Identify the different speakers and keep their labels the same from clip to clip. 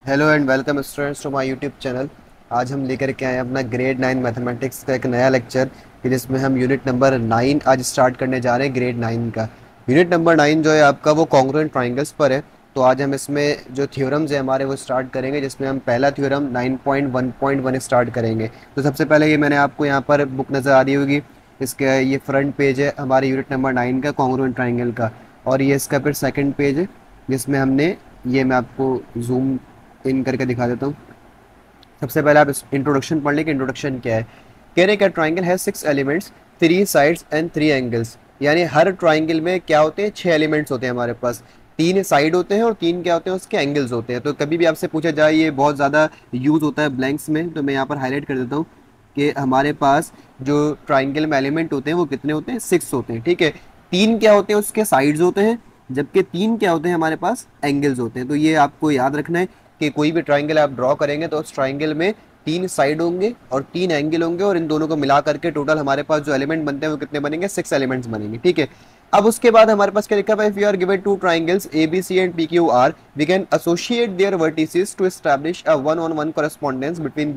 Speaker 1: Hello and welcome students to my YouTube channel. आज हम लेकर के आए हैं अपना ग्रेड 9 मैथमेटिक्स का एक नया लेक्चर कि जिसमें हम यूनिट नंबर 9 आज स्टार्ट करने जा रहे हैं। ग्रेड 9 का यूनिट नंबर 9 जो है आपका वो कॉन्ग्रुएंट ट्राइंगल्स पर है। तो आज हम इसमें जो थ्योरम्स है हमारे वो स्टार्ट करेंगे, जिसमें हम पहला थ्योरम 9.1.1 स्टार्ट करेंगे। तो सबसे पहले ये मैंने आपको यहाँ पर बुक नज़र आ रही होगी, इसका ये फ्रंट पेज है हमारे यूनिट नंबर 9 का कॉन्ग्रुएंट ट्राइंगल का। और ये इसका फिर सेकंड पेज है जिसमें हमने ये मैं आपको जूम इन करके दिखा देता हूँ। सबसे पहले आप इंट्रोडक्शन पढ़ लें कि इंट्रोडक्शन क्या है। कह रहे क्या ट्राइंगल है 6 एलिमेंट्स, 3 साइड्स एंड 3 एंगल्स। यानी हर ट्राइंगल में क्या होते हैं, 6 एलिमेंट्स होते हैं हमारे पास, 3 साइड होते हैं और 3 क्या होते हैं, उसके एंगल्स होते हैं। तो कभी भी आपसे पूछा जाए, ये बहुत ज़्यादा यूज़ होता है ब्लैंक्स में, तो मैं यहाँ पर हाईलाइट कर देता हूँ कि हमारे पास जो ट्राइंगल में एलिमेंट होते हैं वो कितने होते हैं, 6 होते हैं। ठीक है, 3 क्या होते हैं, उसके साइड्स होते हैं, जबकि 3 क्या होते हैं, हमारे पास एंगल्स होते हैं। तो ये आपको याद रखना है कि कोई भी ट्राइंगल आप ड्रॉ करेंगे तो उस ट्राइंगल में 3 साइड होंगे और 3 एंगल होंगे, और इन दोनों को मिला करके टोटल हमारे पास जो एलिमेंट बनते हैं वो कितने बनेंगे, 6 एलिमेंट्स बनेंगे। ठीक है, अब उसके बाद हमारे पास क्या लिखा है, if you are given 2 triangles A B C and P Q R, we can associate their vertices to establish a one on one correspondence between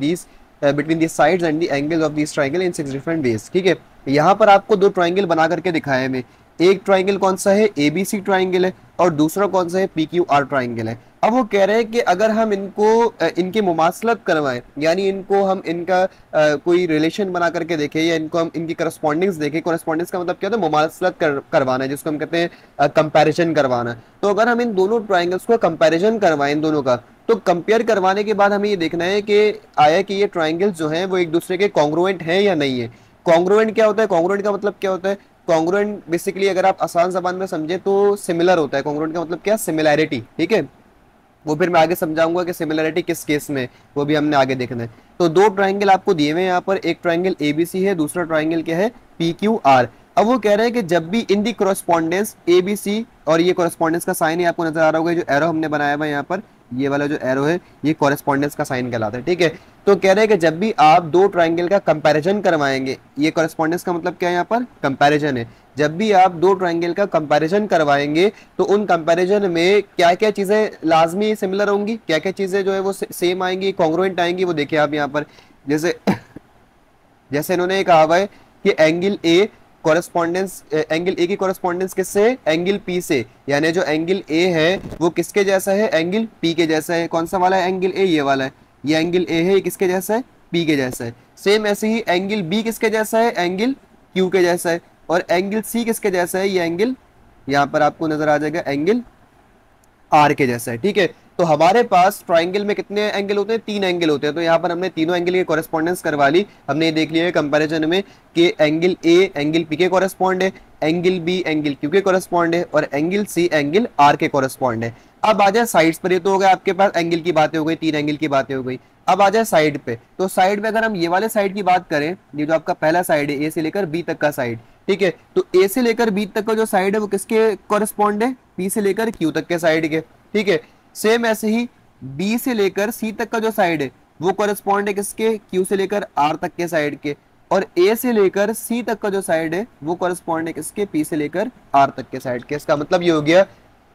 Speaker 1: the sides and the angles of this triangle in 6 different ways. ठीक है, यहाँ पर आपको 2 triangle बना करके दिखाया है मैं। एक ट्राइंगल कौन सा है, ए बी सी ट्राइंगल है, और दूसरा कौन सा है, पी क्यू आर ट्राइंगल है। अब वो कह रहे हैं कि अगर हम इनको इनकी मुमासलत करवाएं, यानी इनको हम इनका कोई रिलेशन बना करके देखें, या इनको हम इनकी करस्पॉन्डेंस देखें। करस्पॉन्डेंस का मतलब क्या होता है, मुमासलत करवाना है, जिसको हम कहते हैं कंपैरिजन करवाना। तो अगर हम इन दोनों ट्राइंगल्स को कंपैरिजन करवाएं इन दोनों का, तो कंपेयर करवाने के बाद हमें ये देखना है कि आया कि ये ट्राइंगल्स जो हैं वो एक दूसरे के कॉन्ग्रुएंट हैं या नहीं है। कॉन्ग्रुएंट क्या होता है, कॉन्ग्रुएंट का मतलब क्या होता है, कॉन्ग्रुएंट बेसिकली अगर आप आसान जबान में समझे तो सिमिलर होता है। कॉन्ग्रुएंट का मतलब क्या, सिमिलैरिटी। ठीक है, वो फिर मैं आगे समझाऊंगा कि सिमिलरिटी किस केस में, वो भी हमने आगे देखना है। तो 2 ट्राइंगल आपको दिए हुए हैं यहाँ पर, एक ट्राइंगल एबीसी है, दूसरा ट्राइंगल क्या है, पी क्यू आर। अब वो कह रहे हैं कि जब भी इन दी कोरस्पॉन्डेंस एबीसी, और ये कोरस्पॉन्डेंस का साइन ही आपको नजर आ रहा होगा, जो एरो हमने बनाया हुआ है यहाँ पर, ये वाला जो एरो है ये कोरस्पॉन्डेंस का साइन कहलाता है। ठीक है, तो कह रहे हैं कि जब भी आप 2 ट्राइंगल का कंपैरिजन करवाएंगे, ये कोरस्पॉन्डेंस का मतलब क्या है, यहाँ पर कंपैरिजन है। जब भी आप 2 ट्राइंगल का कंपैरिजन करवाएंगे तो उन कंपैरिजन में क्या क्या चीजें लाजमी सिमिलर होंगी, क्या क्या चीजें जो है वो सेम आएंगी, कॉन्ग्रुएंट आएंगी। वो देखिए आप यहाँ पर, जैसे जैसे इन्होंने कहा हुआ है कि angle A correspondence, angle A की कॉरेस्पॉन्डेंस किससे है, एंगल पी से। यानी जो एंगल ए है वो किसके जैसा है, एंगल पी के जैसा है। कौन सा वाला है एंगल ए, ये वाला है। ये एंगल ए है, ये किसके जैसा है, पी के जैसा है। सेम ऐसे ही एंगल बी किसके जैसा है, एंगल क्यू के जैसा है। और एंगल सी किसके जैसा है, ये एंगल यहाँ पर आपको नजर आ जाएगा, एंगल आर के जैसा है। ठीक है, तो हमारे पास ट्राइंगल में कितने एंगल होते हैं, 3 एंगल होते हैं। तो यहाँ पर हमने तीनों एंगल की कॉरेस्पॉन्डेंस करवा ली। हमने ये देख लिया है कंपैरिजन में कि एंगल ए एंगल पी के कॉरेस्पॉन्ड है, एंगल बी एंगल क्यू के कॉरेस्पॉन्ड है, और एंगल सी एंगल आर के कॉरेस्पॉन्ड है। अब आ जाए साइड्स पर, ये तो हो गया आपके पास एंगल की बातें हो गई, 3 एंगल की बातें हो गई। अब आ जाए साइड पे, तो साइड पे अगर हम ये वाले साइड की बात करें, ये जो आपका पहला साइड है ए से लेकर बी तक का साइड, ठीक है, तो ए से लेकर बी तक का जो साइड है वो किसके कॉरेस्पॉन्ड है, पी से लेकर क्यू तक के साइड के। ठीक है, सेम ऐसे ही बी से लेकर सी तक का जो साइड है वो कॉरेस्पॉन्ड है किसके, क्यू से लेकर आर तक के साइड के। और ए से लेकर सी तक का जो साइड है वो कॉरेस्पॉन्ड है किसके, पी से लेकर आर तक के साइड के। इसका मतलब ये हो गया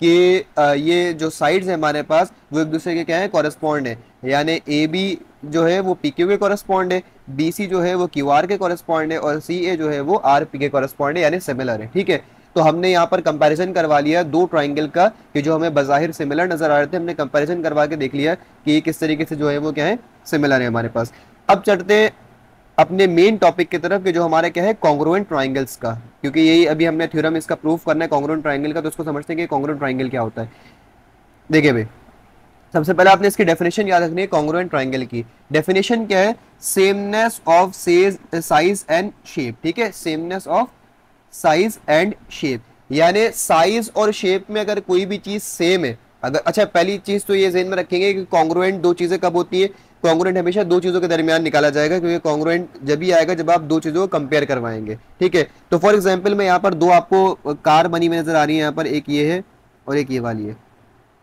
Speaker 1: कि ये जो साइड्स है हमारे पास वो एक दूसरे के क्या है, कॉरेस्पॉन्ड है। यानी ए बी जो है वो पी क्यू के कॉरेस्पॉन्ड है, बी सी जो है वो क्यू आर के कॉरेस्पॉन्ड है, और सी ए जो है वो आर पी के कॉरेस्पॉन्ड है, यानी सिमिलर है। ठीक है, तो हमने यहाँ पर कंपैरिजन करवा लिया 2 ट्राइंगल का, कि जो हमें बज़ाहिर सिमिलर नजर आ रहे थे, हमने कंपैरिजन करवा के देख लिया कि ये किस तरीके से जो है वो क्या है, सिमिलर है हमारे पास। अब चढ़ते हैं अपने मेन टॉपिक की तरफ, कि जो हमारे क्या है, कॉन्ग्रुएंट ट्राइंगल्स का, क्योंकि यही अभी हमने थ्योरम इसका प्रूफ करना है कॉन्ग्रुएंट ट्राइंगल का। तो उसको समझते हैं कि कॉन्ग्रुएंट ट्राइंगल क्या होता है। देखिए भाई, सबसे पहले आपने इसकी डेफिनेशन याद रखनी है। कॉन्ग्रुएंट ट्राइंगल की डेफिनेशन क्या है, sameness of size and shape. ठीक है, sameness of size and shape, यानी साइज और शेप में अगर कोई भी चीज सेम है, अगर, अच्छा पहली चीज तो ये ज़हन में रखेंगे कि कॉन्ग्रुएंट दो चीजें कब होती है, कॉन्ग्रुएंट हमेशा 2 चीजों के दरमियान निकाला जाएगा, क्योंकि कॉन्ग्रुएंट जब भी आएगा जब आप 2 चीजों को कंपेयर करवाएंगे। ठीक है, तो फॉर एग्जांपल मैं यहाँ पर दो आपको कार बनी हुई नजर आ रही है, यहाँ पर एक ये है और एक ये वाली है।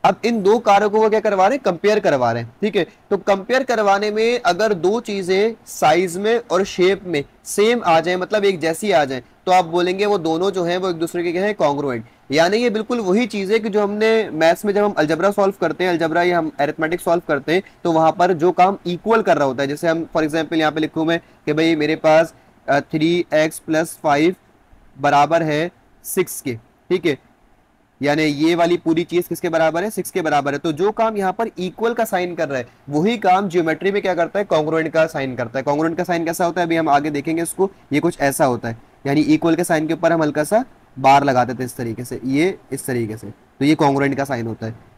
Speaker 1: अब इन 2 कारों को वो क्या करवा रहे हैं, कंपेयर करवा रहे हैं। ठीक है, तो कंपेयर करवाने में अगर 2 चीजें साइज में और शेप में सेम आ जाए, मतलब एक जैसी आ जाए, तो आप बोलेंगे वो दोनों जो है वो एक दूसरे के क्या है, कॉन्ग्रुएंट। यानी ये बिल्कुल वही चीज है कि जो हमने मैथ्स में जब हम अलजबरा सॉल्व करते हैं, अलजबरा या हम अरिथमेटिक सॉल्व करते हैं, तो वहां पर जो काम इक्वल कर रहा होता है, जैसे हम फॉर एग्जांपल यहाँ पे लिखूं मैं कि भाई मेरे पास 3x+5 बराबर है 6 के, ठीक है, यानी ये वाली पूरी चीज किसके बराबर है, 6 के बराबर है। तो जो काम यहाँ पर इक्वल का साइन कर रहा है वही काम ज्योमेट्री में क्या करता है, कॉन्ग्रुएंट का साइन करता है। कॉन्ग्रुएंट का साइन कैसा होता है, अभी हम आगे देखेंगे इसको। ये कुछ ऐसा होता है, यानी इक्वल के साइन के ऊपर हम हल्का सा बार लगाते थे इस तरीके से, ये इस तरीके से, तो ये कॉन्ग्रुएंट का साइन होता है।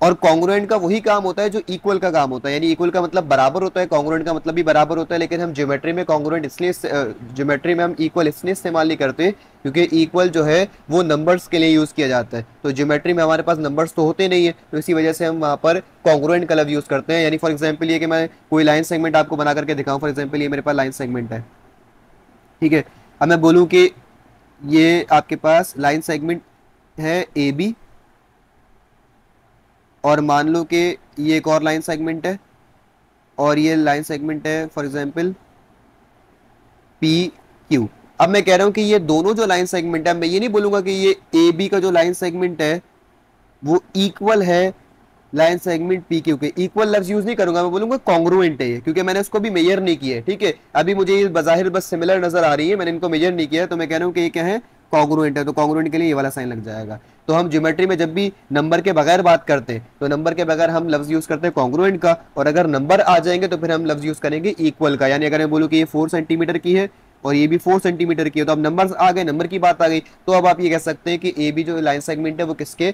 Speaker 1: और कॉन्ग्रुएंट का वही काम होता है जो इक्वल का काम होता है, यानी इक्वल का मतलब बराबर होता है, कॉन्ग्रुएंट का मतलब भी बराबर होता है। लेकिन हम ज्योमेट्री में कॉन्ग्रुएंट इसलिए ज्योमेट्री में हम इक्वल इसलिए इस्तेमाल नहीं करते क्योंकि इक्वल जो है वो नंबर्स के लिए यूज किया जाता है। तो ज्योमेट्री में हमारे पास नंबर्स तो होते नहीं है, तो इसी वजह से हम वहां पर कॉन्ग्रुएंट का लफ्ज यूज करते हैं। यानी फॉर एग्जाम्पल ये कि मैं कोई लाइन सेगमेंट आपको बना करके दिखाऊं, फॉर एग्जाम्पल ये मेरे पास लाइन सेगमेंट है, ठीक है। अब मैं बोलूं कि ये आपके पास लाइन सेगमेंट है ए बी, और मान लो कि ये एक और लाइन सेगमेंट है, और ये लाइन सेगमेंट है फॉर एग्जांपल पी क्यू। अब मैं कह रहा हूं कि ये दोनों जो लाइन सेगमेंट है, मैं ये नहीं बोलूंगा कि ये ए बी का जो लाइन सेगमेंट है वो इक्वल है लाइन सेगमेंट पी क्यू के। इक्वल लफ्ज यूज नहीं करूंगा, मैं बोलूंगा कॉन्ग्रुएंट है ये, क्योंकि मैंने उसको भी मेजर नहीं किया है, ठीक है। अभी मुझे ये बजाहिर बस सिमिलर नजर आ रही है, मैंने इनको मेजर नहीं किया है, तो मैं कह रहा हूं कि ये क्या है, कॉन्ग्रुएंट है। तो कॉन्ग्रुएंट के लिए ये वाला साइन लग जाएगा। तो हम ज्योमेट्री में जब भी नंबर के बगैर बात करते हैं तो नंबर के बगैर हम लफ्ज यूज करते हैं कॉन्ग्रुएंट का, और अगर नंबर आ जाएंगे तो फिर हम लफ्ज यूज करेंगे इक्वल का। यानी अगर मैं बोलूं कि ये 4 सेंटीमीटर की है और ये भी 4 सेंटीमीटर की है, तो अब नंबर आ गए, नंबर की बात आ गई, तो अब आप ये कह सकते हैं कि ए बी जो लाइन सेगमेंट है वो किसके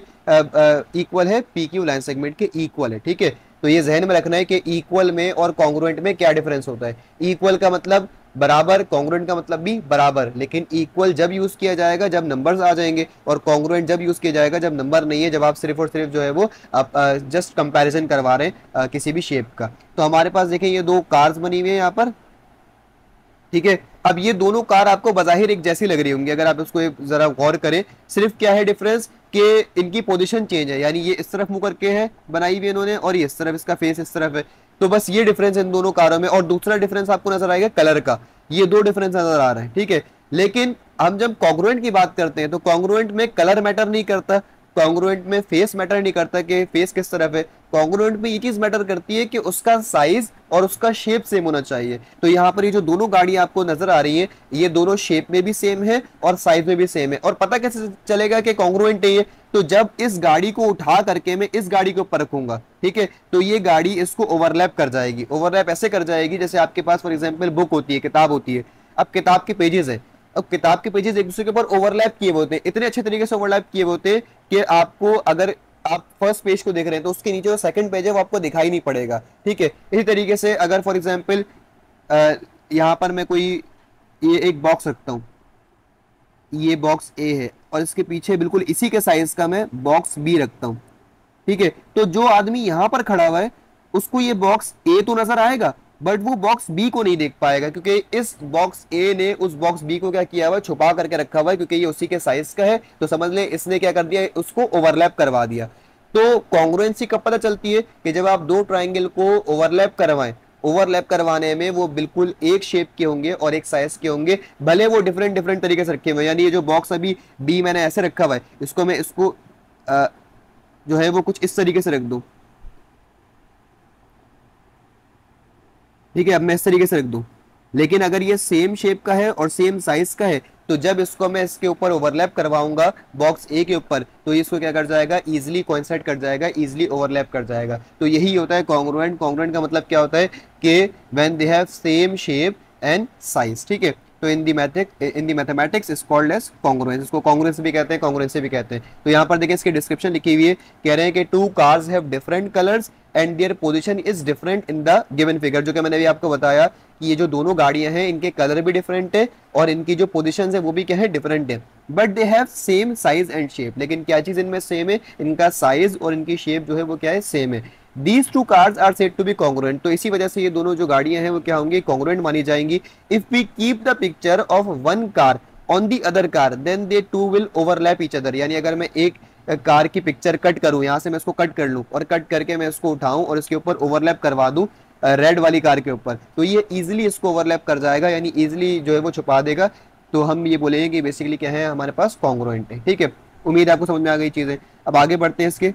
Speaker 1: इक्वल है, पी क्यू लाइन सेगमेंट के इक्वल है, ठीक है। तो ये जहन में रखना है कि इक्वल में और कॉन्ग्रुएंट में क्या डिफरेंस होता है। इक्वल का मतलब बराबर, कॉन्ग्रुएंट का मतलब भी बराबर, लेकिन इक्वल जब यूज किया जाएगा जब नंबर्स आ जाएंगे, और कॉन्ग्रुएंट जब यूज किया जाएगा जब नंबर नहीं है, जब आप सिर्फ और सिर्फ जो है वो आप जस्ट कंपैरिजन करवा रहे हैं किसी भी शेप का। तो हमारे पास देखें ये दो कार्स बनी हुई है यहाँ पर, ठीक है। अब ये दोनों कार आपको बजाहिर एक जैसी लग रही होंगी, अगर आप इसको जरा गौर करें, सिर्फ क्या है डिफरेंस कि इनकी पोजीशन चेंज है, यानी ये इस तरफ मुंह करके है बनाई हुई इन्होंने, और ये इस तरफ, इसका फेस इस तरफ है। तो बस ये डिफरेंस इन दोनों कारों में। और दूसरा डिफरेंस आपको नजर आएगा कलर का, ये दो डिफरेंस नजर आ रहे हैं, ठीक है। लेकिन हम जब कॉन्ग्रुएंट की बात करते हैं तो कॉन्ग्रुएंट में कलर मैटर नहीं करता, कॉन्ग्रुएंट में फेस मैटर नहीं करता कि फेस किस तरफ है। कॉन्ग्रुएंट में ये चीज मैटर करती है कि उसका साइज और उसका शेप सेम होना चाहिए। तो यहाँ पर ये जो दोनों गाड़ियां आपको नजर आ रही हैं ये दोनों शेप में भी सेम है और साइज में भी सेम है। और पता कैसे चलेगा कि कॉन्ग्रुएंट है ये, तो जब इस गाड़ी को उठा करके मैं इस गाड़ी के ऊपर रखूंगा, ठीक है, तो ये गाड़ी इसको ओवरलैप कर जाएगी। ओवरलैप ऐसे कर जाएगी जैसे आपके पास फॉर एग्जाम्पल बुक होती है, किताब होती है। अब किताब के पेजेस है, अब किताब के पेजेस एक दूसरे के ऊपर ओवरलैप किए होते हैं, इतने अच्छे तरीके से ओवरलैप किए होते हैं कि आपको, अगर आप फर्स्ट पेज को देख रहे हैं तो उसके नीचे जो सेकंड पेज है वो आपको दिखाई नहीं पड़ेगा, ठीक है। इसी तरीके से अगर फॉर एग्जांपल यहाँ पर मैं कोई ये एक बॉक्स रखता हूँ, ये बॉक्स ए है, और इसके पीछे बिल्कुल इसी के साइज का मैं बॉक्स बी रखता हूँ, ठीक है। तो जो आदमी यहाँ पर खड़ा हुआ है उसको ये बॉक्स ए तो नजर आएगा, बट वो बॉक्स बी को नहीं देख पाएगा, क्योंकि इस बॉक्स ए ने उस बॉक्स बी को क्या किया हुआ है, छुपा करके रखा हुआ है, क्योंकि ये उसी के साइज का है। तो समझ ले इसने क्या कर दिया, उसको ओवरलैप करवा दिया। तो कॉन्ग्रुएंसी कब पता चलती है कि जब आप दो ट्राइंगल को ओवरलैप करवाएं। ओवरलैप करवाने में वो बिल्कुल एक शेप के होंगे और एक साइज के होंगे, भले वो डिफरेंट डिफरेंट तरीके से रखे हुए। यानी ये जो बॉक्स अभी बी मैंने ऐसे रखा हुआ है, इसको मैं इसको जो है वो कुछ इस तरीके से रख दूं, ठीक है। अब मैं इस तरीके से रख दूं, लेकिन अगर ये सेम शेप का है और सेम साइज का है तो जब इसको मैं इसके ऊपर ओवरलैप करवाऊंगा बॉक्स ए के ऊपर, तो इसको क्या कर जाएगा, इजीली कोइंसाइड कर जाएगा, इजीली ओवरलैप कर जाएगा। तो यही होता है कॉन्ग्रुएंट। कॉन्ग्रुएंट का मतलब क्या होता है कि when they have same shape and size, ठीक है। तो in the mathematics is called as congruence. इसको कॉन्ग्रुएंस भी कहते हैं, कॉन्ग्रुएंसी भी कहते हैं। तो यहाँ पर देखिए इसकी डिस्क्रिप्शन लिखी हुई है, कह रहे हैं कि two cars have different colours and their position is different in the given figure. जो कि मैंने भी आपको बताया कि ये जो दोनों गाड़ियां हैं इनके कलर भी डिफरेंट है और इनकी जो पोजीशन है वो भी क्या है, डिफरेंट है, but they have same size and shape. लेकिन क्या चीज इनमें सेम है, इनका साइज और इनकी शेप जो है वो क्या है, सेम है। These two cars are said to be congruent। तो इसी वजह से ये दोनों जो गाड़ियां हैं वो क्या होंगी, congruent मानी जाएंगी। If we keep the picture of one car on the other car, then they two will overlap each other। यानी अगर मैं एक कार की पिक्चर कट करूं, यहाँ से मैं इसको कट कर लूं और कट करके मैं इसको उठाऊं और इसके ऊपर ओवरलैप करवा दूं रेड वाली कार के ऊपर, तो ये इजिली इसको ओवरलैप कर जाएगा, यानी इजिली जो है वो छुपा देगा। तो हम ये बोलेंगे कि बेसिकली क्या है, हमारे पास कॉन्ग्रुएंट है, ठीक है। उम्मीद है आपको समझ में आ गई चीजें। अब आगे बढ़ते हैं इसके।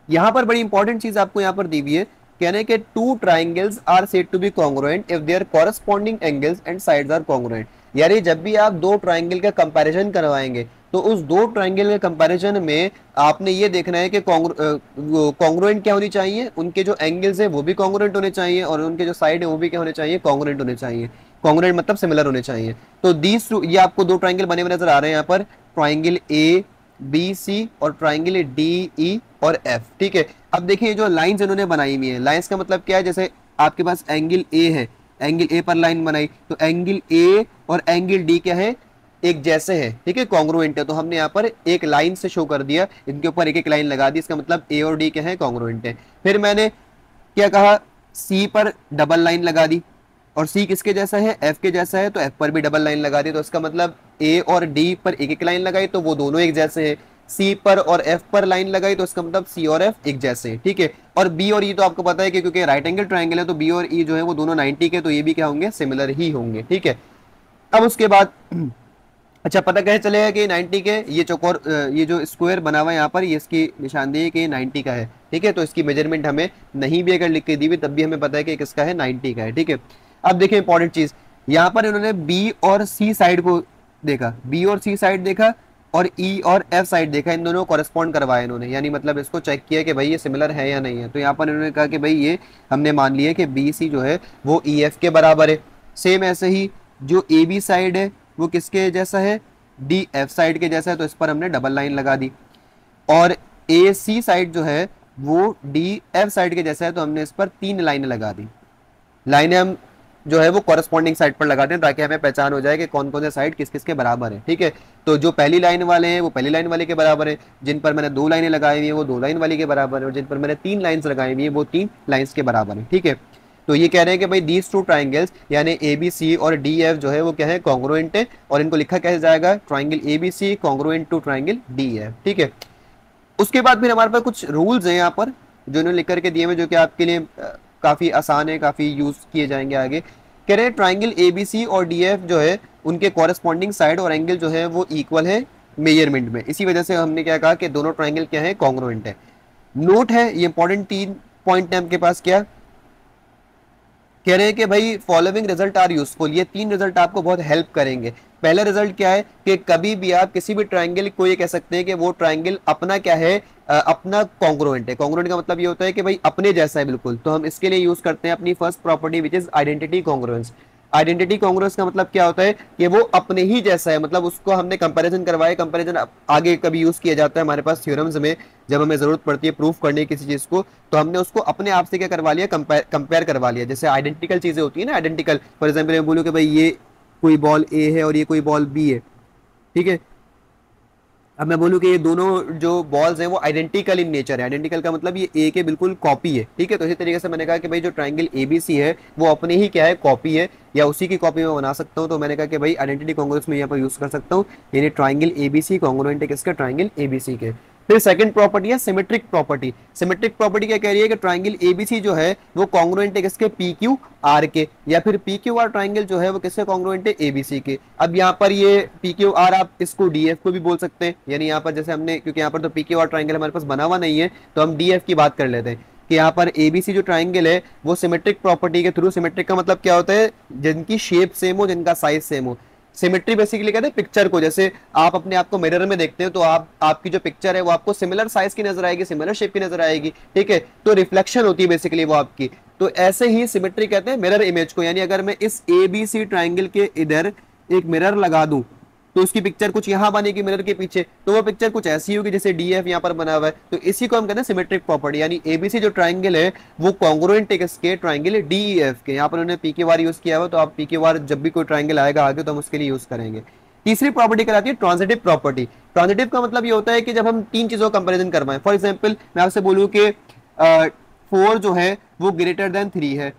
Speaker 1: यहाँ पर बड़ी इंपॉर्टेंट चीज आपको यहाँ पर दी हुई है, कहने हैं कि two triangles are said to be congruent if their corresponding angles and sides are congruent. यानी जब भी आप दो ट्राइंगल का कंपैरिजन करवाएंगे तो उस दो ट्राइंगल के कंपैरिजन में आपने ये देखना है कि कॉन्ग्रुएंट क्या होनी चाहिए, उनके जो एंगल्स है वो भी कॉन्ग्रुएंट होने चाहिए और उनके जो साइड है वो भी क्या होने चाहिए, कॉन्ग्रुएंट होने चाहिए। कॉन्ग्रुएंट मतलब सिमिलर होने चाहिए। तो दीज टू, ये आपको दो ट्राइंगल बने हुए नजर आ रहे हैं यहाँ पर, ट्राइंगल ए बी सी और ट्राइंगल डी ई और एफ। ठीक है, अब देखिए जो लाइंस इन्होंने बनाई हुई है, लाइंस का मतलब क्या है, जैसे आपके पास एंगल ए है, एंगल ए पर लाइन बनाई तो एंगल ए और एंगल डी क्या है, एक जैसे है। ठीक है, कॉन्ग्रुएंट है, तो हमने यहाँ पर एक लाइन से शो कर दिया, इनके ऊपर एक एक लाइन लगा दी, इसका मतलब ए और डी क्या है, कॉन्ग्रुएंट है। फिर मैंने क्या कहा, सी पर डबल लाइन लगा दी और सी किसके जैसा है, एफ के जैसा है, तो एफ पर भी डबल लाइन लगा दी, तो इसका मतलब ए और डी पर एक एक लाइन लगाई तो वो दोनों एक जैसे हैं। सी पर और एफ पर लाइन लगाई तो इसका मतलब सी और एफ एक जैसे हैं। ठीक है, और बी और ई तो आपको पता है कि क्योंकि राइट एंगल ट्राइंगल है तो बी और ई जो है वो दोनों 90 के, तो ये भी क्या होंगे, सिमिलर ही होंगे। ठीक है, अब उसके बाद अच्छा पता कैसे चलेगा कि 90 के, ये चौकोर, ये जो स्क्वायर बना हुआ है यहाँ पर, ये इसकी निशानदेही कि 90 का है। ठीक है, तो इसकी मेजरमेंट हमें नहीं भी अगर लिख के दी हुई तब भी हमें पता है कि किसका है, 90 का है। ठीक है, अब देखिए इंपॉर्टेंट चीज, यहाँ पर इन्होंने बी और सी साइड को देखा, बी और सी साइड देखा और ई और एफ साइड देखा, इन दोनों को कॉरेस्पॉन्ड करवाया इन्होंने, यानी मतलब इसको चेक किया कि भाई ये सिमिलर है या नहीं है। तो यहाँ पर इन्होंने कहा कि भाई ये हमने मान लिया कि बी सी जो है वो ई एफ के बराबर है। सेम ऐसे ही जो ए बी साइड है वो किसके जैसा है, डी एफ साइड के जैसा है, तो इस पर हमने डबल लाइन लगा दी। और ए सी साइड जो है वो डी एफ साइड के जैसा है, तो हमने इस पर 3 लाइनें लगा दी। लाइनें हम जो है वो कॉरेस्पॉन्डिंग साइड पर लगाते हैं ताकि हमें पहचान हो जाए कि कौन कौन से साइड किस किस के बराबर है। ठीक है, तो जो पहली लाइन वाले हैं वो पहली लाइन वाले के बराबर है, जिन पर मैंने 2 लाइनें लगाई हुई है वो 2 लाइन वाली के बराबर है, और जिन पर मैंने 3 लाइन्स लगाई हुई है वो 3 लाइन्स के बराबर है। ठीक है, तो ये कह रहे हैं कि भाई दीज टू ट्राइंगल्स यानी ए बी सी और डी एफ जो है वो क्या है, कॉन्ग्रुएंट है, और इनको लिखा कैसे जाएगा, triangle A B C congruent to triangle D F. ठीक है, उसके बाद फिर हमारे पास कुछ रूल्स हैं यहाँ पर जो इन्होंने लिख करके दिए हुए, जो कि आपके लिए काफी आसान है, काफी यूज किए जाएंगे आगे। कह रहे हैं ट्राइंगल ए बी सी और डी एफ जो है उनके कॉरेस्पॉन्डिंग साइड और एंगल जो है वो इक्वल है मेजरमेंट में, इसी वजह से हमने क्या कहा कि दोनों ट्राइंगल क्या है, कॉन्ग्रुएंट है। नोट है, ये इंपॉर्टेंट 3 पॉइंट है आपके पास, क्या कह रहे हैं कि भाई फॉलोइंग रिजल्ट आर यूजफुल, ये 3 रिजल्ट आपको बहुत हेल्प करेंगे। पहला रिजल्ट क्या है कि कभी भी आप किसी भी ट्राइंगल को ये कह सकते हैं कि वो ट्राइंगल अपना क्या है, अपना कॉन्ग्रुएंट है। कॉन्ग्रुएंट का मतलब ये होता है कि भाई अपने जैसा है बिल्कुल, तो हम इसके लिए यूज करते हैं अपनी first property which is identity congruence. Identity congruence का मतलब क्या होता है कि वो अपने ही जैसा है, मतलब उसको हमने कंपैरिजन करवाया, कंपैरिजन आगे कभी यूज किया जाता है हमारे पास थ्योरम्स में, जब हमें जरूरत पड़ती है प्रूफ करने की किसी चीज को, तो हमने उसको अपने आप से क्या करवा लिया, कंपेयर करवा लिया। जैसे आइडेंटिकल चीजें होती है ना, आइडेंटिकल, फॉर एग्जाम्पल मैं बोलूँ कि भाई ये कोई बॉल ए है और ये कोई बॉल बी है। ठीक है, अब मैं बोलूँ कि ये दोनों जो बॉल्स हैं वो आइडेंटिकल इन नेचर है, आइडेंटिकल का मतलब ये ए के बिल्कुल कॉपी है। ठीक है, तो इसी तरीके से मैंने कहा कि भाई जो ट्राइंगल एबीसी है वो अपने ही क्या है, कॉपी है, या उसी की कॉपी में बना सकता हूँ। तो मैंने कहा कि भाई आइडेंटिटी कॉन्ग्रुएंस में यहाँ पर यूज कर सकता हूँ, यानी ट्राइंगल एबीसी कॉन्ग्रुएंट है किसका, ट्राइंगल एबीसी के। फिर सेकंड प्रॉपर्टी है सिमेट्रिक प्रॉपर्टी। सिमेट्रिक प्रॉपर्टी क्या कह रही है कि ट्राइंगल एबीसी जो है वो कॉन्ग्रुएंट है किसके, पी क्यू आर के, या फिर पी क्यू आर ट्राइंगल जो है वो किससे कॉन्ग्रुएंट है, एबीसी के। अब यहाँ पर ये पी क्यू आर आप इसको डीएफ को भी बोल सकते हैं, यानी यहाँ पर जैसे हमने, क्योंकि यहाँ पर तो पी क्यू आर ट्राइंगल हमारे पास बना हुआ नहीं है, तो हम डीएफ की बात कर लेते हैं कि यहाँ पर एबीसी जो ट्राइंगल है वो सिमेट्रिक प्रॉपर्टी के थ्रू, सिमेट्रिक का मतलब क्या होता है, जिनकी शेप सेम हो, जिनका साइज सेम हो। सिमेट्री बेसिकली कहते हैं पिक्चर को, जैसे आप अपने आप को मिरर में देखते हैं तो आपकी जो पिक्चर है वो आपको सिमिलर साइज की नजर आएगी, सिमिलर शेप की नजर आएगी। ठीक है, तो रिफ्लेक्शन होती है बेसिकली वो आपकी। तो ऐसे ही सिमेट्री कहते हैं मिरर इमेज को, यानी अगर मैं इस एबीसी ट्राइंगल के इधर एक मिरर लगा दूं तो उसकी पिक्चर कुछ यहाँ बनेगी मिरर के पीछे, तो वो पिक्चर कुछ ऐसी होगी जैसे डीएफ यहाँ पर बना हुआ है। तो इसी को हम कहते हैं सिमेट्रिक प्रॉपर्टी, यानी एबीसी जो ट्राइंगल है वो कॉन्ग्रुएंट है किसके, ट्राइंगल डीईएफ के। यहाँ पर उन्होंने पी क्यू आर यूज किया हुआ, तो आप पी क्यू आर जब भी कोई ट्राइंगल आएगा आगे तो हम उसके लिए यूज करेंगे। तीसरी प्रॉपर्टी कहलाती है ट्रांजिटिव प्रॉपर्टी। ट्रांजिटिव का मतलब ये होता है कि जब हम 3 चीजों का कंपेरिजन करवाएं, फॉर एग्जाम्पल मैं आपसे बोलूँ कि 4 जो है वो ग्रेटर देन 3 है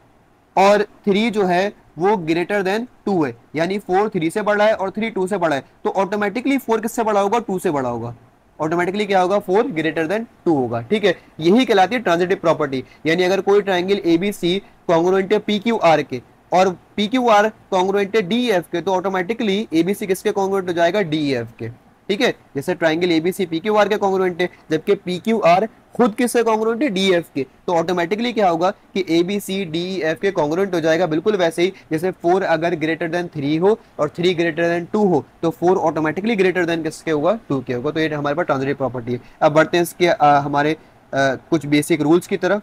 Speaker 1: और 3 जो है वो ग्रेटर देन 2 है, यानी 4 3 से बड़ा है और 3 2 से बड़ा है, तो ऑटोमेटिकली 4 किससे बड़ा होगा, 2 से बड़ा होगा। ऑटोमेटिकली क्या होगा, 4 ग्रेटर देन 2 होगा। ठीक है, यही कहलाती है ट्रांजिटिव प्रॉपर्टी, यानी अगर कोई ट्राइंगल एबीसी कॉन्ग्रुएंट है पी क्यू आर के और पी क्यू आर कॉन्ग्रुएंट है डी एफ के, तो ऑटोमेटिकली एबीसी किसके कॉन्ग्रुएंट हो जाएगा, डी एफ के। ठीक है, जैसे triangle ABC P Q R के कॉन्ग्रुएंट है, जबकि पी क्यू आर खुद किससे कॉन्ग्रुएंट है, डी एफ के, तो ऑटोमेटिकली क्या होगा कि A B C D F के कॉन्ग्रुएंट हो जाएगा। बिल्कुल वैसे ही जैसे 4 अगर ग्रेटर देन 3 हो और 3 ग्रेटर देन 2 हो तो 4 ऑटोमेटिकली ग्रेटर देन किसके होगा, 2 के होगा। तो ये हमारे पास ट्रांजिटिव प्रॉपर्टी है। अब बढ़ते हैं इसके हमारे कुछ बेसिक रूल्स की तरफ।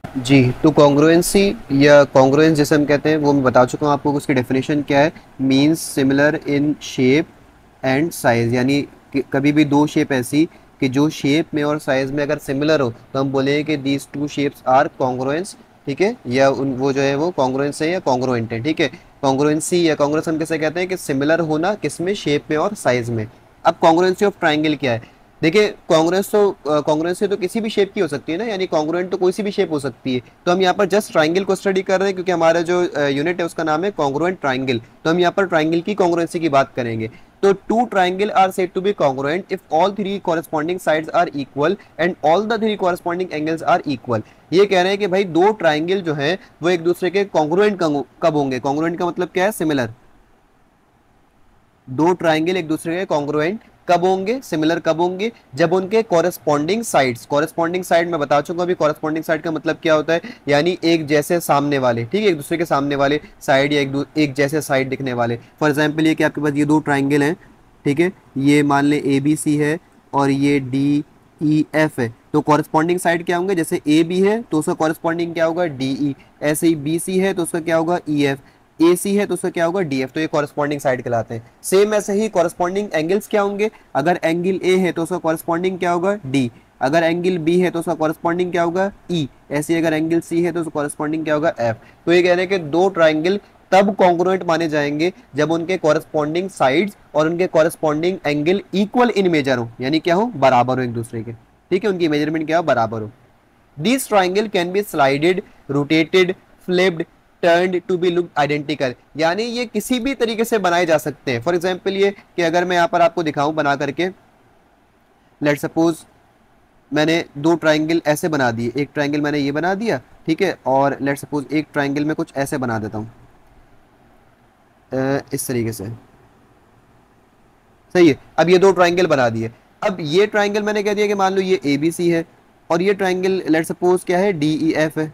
Speaker 1: जी, तो कॉन्ग्रुएंसी या कॉन्ग्रुएंस जैसे हम कहते हैं वो मैं बता चुका हूँ आपको, उसकी डेफिनेशन क्या है, means similar in shape and size, यानी कभी भी दो शेप ऐसी कि जो शेप में और साइज में अगर सिमिलर हो तो हम बोलेंगे कि these two shapes are congruence, ठीक है, या उन वो जो है वो कॉन्ग्रुएंस है या कॉन्ग्रुएंट है, ठीक है। कॉन्ग्रुएंसी या कॉन्ग्रुएंस हम कैसे कहते हैं कि सिमिलर होना किसमें, शेप में और साइज में। अब कॉन्ग्रुएंसी ऑफ ट्राइंगल क्या है, देखिए कॉन्ग्रुएंसी तो किसी भी शेप की हो सकती है ना, यानी कॉन्ग्रुएंट तो कोई सी भी शेप हो सकती है। तो हम यहाँ पर जस्ट ट्राइंगल को स्टडी कर रहे हैं क्योंकि हमारा जो यूनिट है उसका नाम है कॉन्ग्रुएंट ट्राइंगल, तो हम यहाँ पर ट्राइंगल की कॉन्ग्रुएंसी की बात करेंगे। तो two triangle are said to be congruent if all three corresponding sides are equal and all the three corresponding angles are equal. ये कह रहे हैं कि भाई दो ट्राइंगल जो है वो एक दूसरे के कॉन्ग्रुएंट कब होंगे, कॉन्ग्रुएंट का मतलब क्या है, सिमिलर। दो ट्राइंगल एक दूसरे के कॉन्ग्रुएंट कब होंगे, सिमिलर कब होंगे, जब उनके कॉरेस्पॉन्डिंग साइड्स, कॉरेस्पॉन्डिंग साइड मैं बता चुका अभी कॉरेस्पॉन्डिंग साइड का मतलब क्या होता है, यानी एक जैसे सामने वाले, ठीक है, एक दूसरे के सामने वाले साइड या एक जैसे साइड दिखने वाले। फॉर एग्जांपल ये कि आपके पास ये दो ट्राइंगल हैं, ठीक है, ये मान ले ए बी सी है और ये डी ई एफ है, तो कॉरेस्पॉन्डिंग साइड क्या होंगे, जैसे ए बी है तो उसका कॉरेस्पॉन्डिंग क्या होगा, डी ई, ऐसे ही बी सी है तो उसका क्या होगा, ई एफ, ए सी है तो उसका क्या होगा, डी एफ, तो ये कॉरेस्पॉन्डिंग साइड कहलाते हैं। सेम ऐसे ही कॉरेस्पॉन्डिंग एंगल्स क्या होंगे, अगर एंगल ए है तो उसका कॉरेस्पॉन्डिंग क्या होगा, डी, अगर एंगल बी है तो उसका कॉरेस्पॉन्डिंग क्या होगा, ई, ऐसे अगर एंगल सी है तो उसका कॉरेस्पॉन्डिंग क्या होगा, एफ। तो ये कह रहे हैं कि दो ट्राइंगल तब कॉन्ग्रुएंट माने जाएंगे जब उनके कॉरेस्पॉन्डिंग साइड्स और उनके corresponding angle equal in measure हो, यानी क्या हो, बराबर हो एक दूसरे के, ठीक है, उनकी मेजरमेंट क्या हो, बराबर हो। This triangle can be slided, rotated, flipped, turned to be look identical, यानी ये किसी भी तरीके से बनाए जा सकते हैं। फॉर एग्जांपल ये कि अगर मैं यहाँ पर आपको दिखाऊं बना करके, लेट सपोज मैंने दो ट्राइंगल ऐसे बना दिए, एक ट्राइंगल मैंने ये बना दिया, ठीक है, और लेट सपोज एक ट्राइंगल में कुछ ऐसे बना देता हूँ इस तरीके से, सही है। अब ये दो ट्राइंगल बना दिए, अब ये ट्राइंगल मैंने कह दिया कि मान लो ये ए बी सी है और ये ट्राइंगल लेट सपोज क्या है, डी ई एफ है,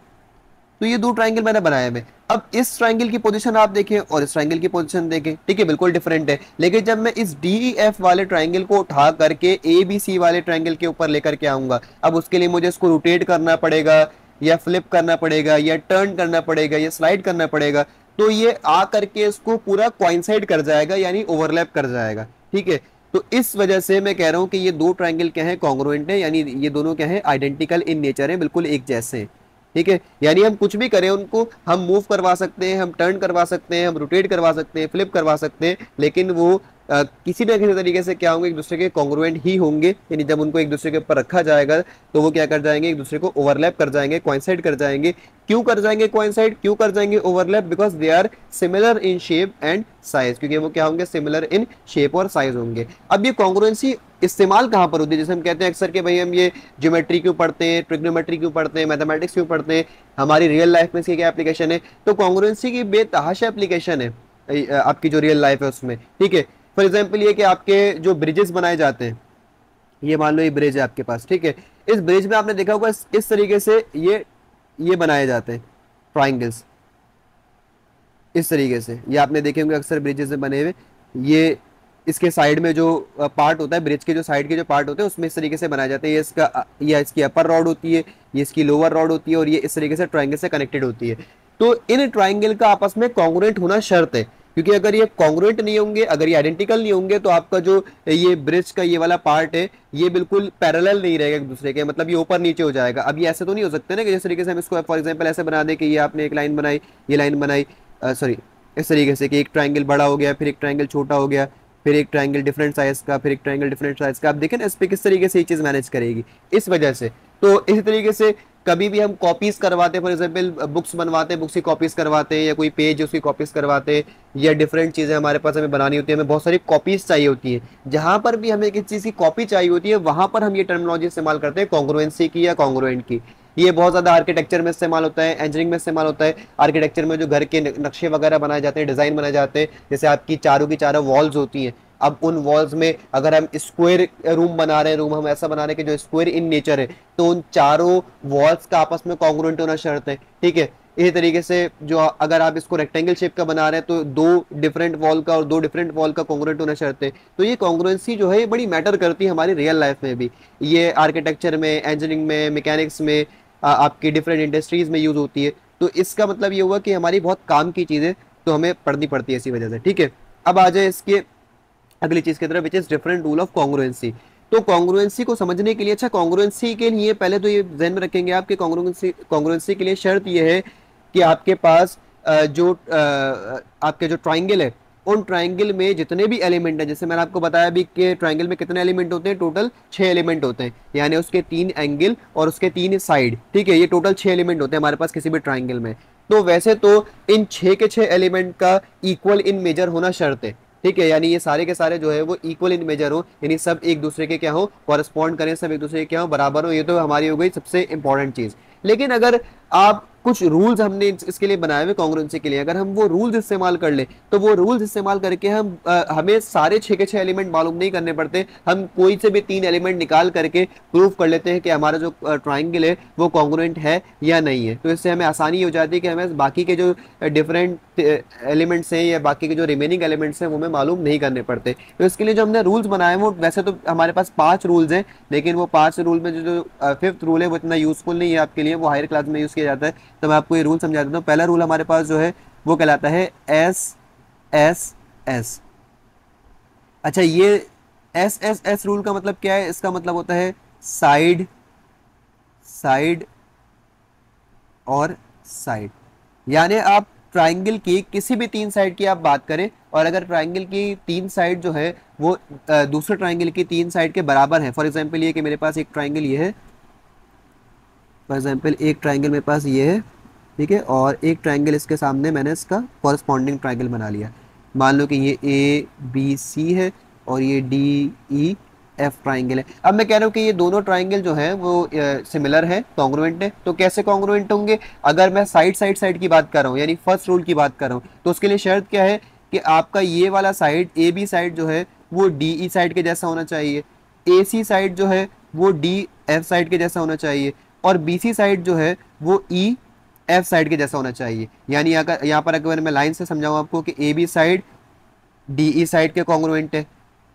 Speaker 1: तो ये दो ट्राइंगल मैंने बनाया मैं। अब इस ट्राइंगल की पोजीशन आप देखें और इस ट्राइंगल की पोजीशन देखें, ठीक है, बिल्कुल डिफरेंट है, लेकिन जब मैं इस डी ई एफ वाले ट्राइंगल को उठा करके ए बी सी वाले ट्राइंगल के ऊपर लेकर के आऊंगा, अब उसके लिए मुझे इसको रोटेट करना पड़ेगा या फ्लिप करना पड़ेगा या टर्न करना पड़ेगा या स्लाइड करना पड़ेगा, तो ये आ करके इसको पूरा कोइंसाइड कर जाएगा, यानी ओवरलैप कर जाएगा, ठीक है। तो इस वजह से मैं कह रहा हूं कि ये दो ट्राइंगल क्या है, कॉन्ग्रुएंट है, यानी ये दोनों क्या है, आइडेंटिकल इन नेचर है, बिल्कुल एक जैसे हैं, ठीक है। यानी हम कुछ भी करें उनको हम मूव करवा सकते हैं, हम टर्न करवा सकते हैं, हम रोटेट करवा सकते हैं, फ्लिप करवा सकते हैं, लेकिन वो किसी न किसी तरीके से क्या होंगे, एक दूसरे के कॉन्ग्रुएंट ही होंगे, यानी जब उनको एक दूसरे के ऊपर रखा जाएगा तो वो क्या कर जाएंगे, एक दूसरे को ओवरलैप कर जाएंगे, कोइंसाइड कर जाएंगे। क्यों कर जाएंगे कोइंसाइड, क्यों कर जाएंगे overlap, because they are similar in shape and size, क्योंकि वो क्या होंगे, सिमिलर इन शेप और साइज होंगे। अब ये कॉन्ग्रुएंसी इस्तेमाल कहाँ पर होती है, जैसे हम कहते हैं अक्सर कि भाई हम ये ज्योमेट्री क्यों पढ़ते हैं, ट्रिग्नोमेट्री क्यों पढ़ते हैं, मैथमेटिक्स क्यों पढ़ते हैं, हमारी रियल लाइफ में इसकी क्या एप्लीकेशन है, तो कॉन्ग्रुएंसी की बेतहाशा एप्लीकेशन है आपकी जो रियल लाइफ है उसमें, ठीक है। फॉर एग्जाम्पल ये कि आपके जो ब्रिजेस बनाए जाते हैं, ये मान लो ये ब्रिज है आपके पास, ठीक है, इस ब्रिज में आपने देखा होगा इस तरीके से ये बनाए जाते हैं ट्राइंगल्स, इस तरीके से ये आपने देखे होंगे अक्सर ब्रिजेस में बने हुए, ये इसके साइड में जो पार्ट होता है, ब्रिज के जो साइड के जो पार्ट होते हैं उसमें इस तरीके से बनाए जाते हैं, ये इसकी अपर रॉड होती है, ये इसकी लोअर रॉड होती है और ये इस तरीके से ट्राइंगल से कनेक्टेड होती है। तो इन ट्राइंगल का आपस में कॉन्ग्रुएंट होना शर्त है, क्योंकि अगर ये कॉन्ग्रुएंट नहीं होंगे, अगर ये आइडेंटिकल नहीं होंगे, तो आपका जो ये ब्रिज का ये वाला पार्ट है ये बिल्कुल पैरेलल नहीं रहेगा एक दूसरे के, मतलब ये ऊपर नीचे हो जाएगा। अब ये ऐसे तो नहीं हो सकते ना कि जिस तरीके से हम इसको फॉर एग्जांपल ऐसे बना दें कि ये आपने एक लाइन बनाई, ये लाइन बनाई, सॉरी इस तरीके से कि एक ट्राइंगल बड़ा हो गया, फिर एक ट्राइंगल छोटा हो गया, फिर एक ट्राइंगल डिफरेंट साइज का, फिर एक ट्राइंगल डिफरेंट साइज का। आप देखें ना इस पे किस तरीके से ये चीज़ मैनेज करेगी, इस वजह से। तो इसी तरीके से कभी भी हम कॉपीज करवाते हैं, फॉर एग्जांपल बुक्स बनवाते हैं, बुक्स की कॉपीज करवाते हैं, या कोई पेज उसकी कॉपीज करवाते हैं, या डिफरेंट चीज़ें हमारे पास हमें बनानी होती है, हमें बहुत सारी कॉपीज चाहिए होती है। जहाँ पर भी हमें किसी चीज़ की कॉपी चाहिए होती है वहाँ पर हम ये टर्मिनोलॉजी इस्तेमाल करते हैं कॉन्ग्रुएंसी की या कॉन्ग्रुएंट की। ये बहुत ज़्यादा आर्किटेक्चर में इस्तेमाल होता है, इंजीनियरिंग में इस्तेमाल होता है। आर्किटेक्चर में जो घर के नक्शे वगैरह बनाए जाते हैं, डिज़ाइन बनाए जाते हैं, जैसे आपकी चारों की चारों वॉल्स होती हैं, अब उन वॉल्स में अगर हम स्क्वायर रूम बना रहे हैं, रूम हम ऐसा बना रहे हैं कि जो स्क्वायर इन नेचर है, तो उन चारों वॉल्स का आपस में कॉन्ग्रुएंट होना शर्त है, ठीक है। इसी तरीके से जो अगर आप इसको रेक्टेंगल शेप का बना रहे हैं तो दो डिफरेंट वॉल का और दो डिफरेंट वॉल का कॉन्ग्रुएंट होना शर्त है। तो ये कॉन्ग्रुएंसी जो है ये बड़ी मैटर करती है हमारी रियल लाइफ में भी। ये आर्किटेक्चर में, इंजीनियरिंग में, मैकेनिक्स में, आपकी डिफरेंट इंडस्ट्रीज में यूज होती है। तो इसका मतलब ये हुआ कि हमारी बहुत काम की चीजें तो हमें पढ़नी पड़ती है इसी वजह से, ठीक है। अब आ जाए इसके अगली चीज की तरफ, which is different rule of congruency. तो कॉन्ग्रुएंसी को समझने के लिए, अच्छा कॉन्ग्रुएंसी के लिए पहले तो ये ध्यान में रखेंगे आपके, कॉन्ग्रुएंसी के लिए शर्त ये है कि आपके पास आपके जो ट्राइंगल है, उन ट्राइंगल में जितने भी एलिमेंट हैं, जैसे मैंने आपको बताया भी कि ट्राइंगल में कितने एलिमेंट होते हैं, टोटल 6 एलिमेंट होते हैं, यानी उसके 3 एंगल और उसके 3 साइड, ठीक है। ये टोटल 6 एलिमेंट होते हैं हमारे पास किसी भी ट्राइंगल में। तो वैसे तो इन 6 के 6 एलिमेंट का इक्वल इन मेजर होना शर्त है, ठीक है। यानी ये सारे के सारे जो है वो इक्वल इन मेजर हो, यानी सब एक दूसरे के क्या हो, कॉरेस्पॉन्ड करें, सब एक दूसरे के क्या हो, बराबर हो। ये तो हमारी हो गई सबसे इंपॉर्टेंट चीज। लेकिन अगर आप कुछ रूल्स हमने इसके लिए बनाए हुए कॉन्ग्रुएंसी के लिए, अगर हम वो रूल्स इस्तेमाल कर ले, तो वो रूल्स इस्तेमाल करके हम हमें सारे 6 के 6 एलिमेंट मालूम नहीं करने पड़ते, हम कोई से भी 3 एलिमेंट निकाल करके प्रूव कर लेते हैं कि हमारा जो ट्राइंगल है वो कॉन्ग्रुएंट है या नहीं है। तो इससे हमें आसानी हो जाती है कि हमें बाकी के जो डिफरेंट एलिमेंट्स हैं या बाकी के जो रिमेनिंग एलिमेंट्स हैं वो हमें मालूम नहीं करने पड़ते। तो इसके लिए जो हमने रूल्स बनाए हैं वो वैसे तो हमारे पास 5 रूल्स हैं, लेकिन वो 5 रूल में जो 5th रूल है वो इतना यूजफुल नहीं है आपके लिए, वो हायर क्लास में यूज किया जाता है। तो मैं आपको ये रूल समझा देता हूँ। पहला रूल हमारे पास जो है वो कहलाता है एस एस एस। अच्छा, ये एस एस एस रूल का मतलब क्या है? इसका मतलब होता है साइड, साइड और साइड। यानी आप ट्राइंगल की किसी भी 3 साइड की आप बात करें, और अगर ट्राइंगल की 3 साइड जो है वो दूसरे ट्राइंगल की 3 साइड के बराबर है, फॉर एग्जांपल ये कि मेरे पास एक ट्राइंगल ये है, फॉर एग्जांपल एक ट्राइंगल मेरे पास ये है, ठीक है, और एक ट्राइंगल इसके सामने मैंने इसका कॉरस्पॉन्डिंग ट्राइंगल बना लिया। मान लो कि ये ए बी सी है और ये डी ई एफ ट्राइंगल है। अब मैं कह रहा हूँ कि ये दोनों ट्राइंगल जो है वो सिमिलर है, कॉन्ग्रुएंट है। तो कैसे कॉन्ग्रुएंट होंगे? अगर मैं साइड की बात कर रहा हूँ, यानी फर्स्ट रूल की बात कर रहा हूँ, तो उसके लिए शर्त क्या है कि आपका ये वाला साइड ए बी साइड जो है वो डी ई साइड के जैसा होना चाहिए, ए सी साइड जो है वो डी एफ साइड के जैसा होना चाहिए, और बी सी साइड जो है वो ई एफ साइड के जैसा होना चाहिए। यानी यहाँ पर अगर मैं लाइन से समझाऊँ आपको कि A B side D E side के कॉन्ग्रुएंट है,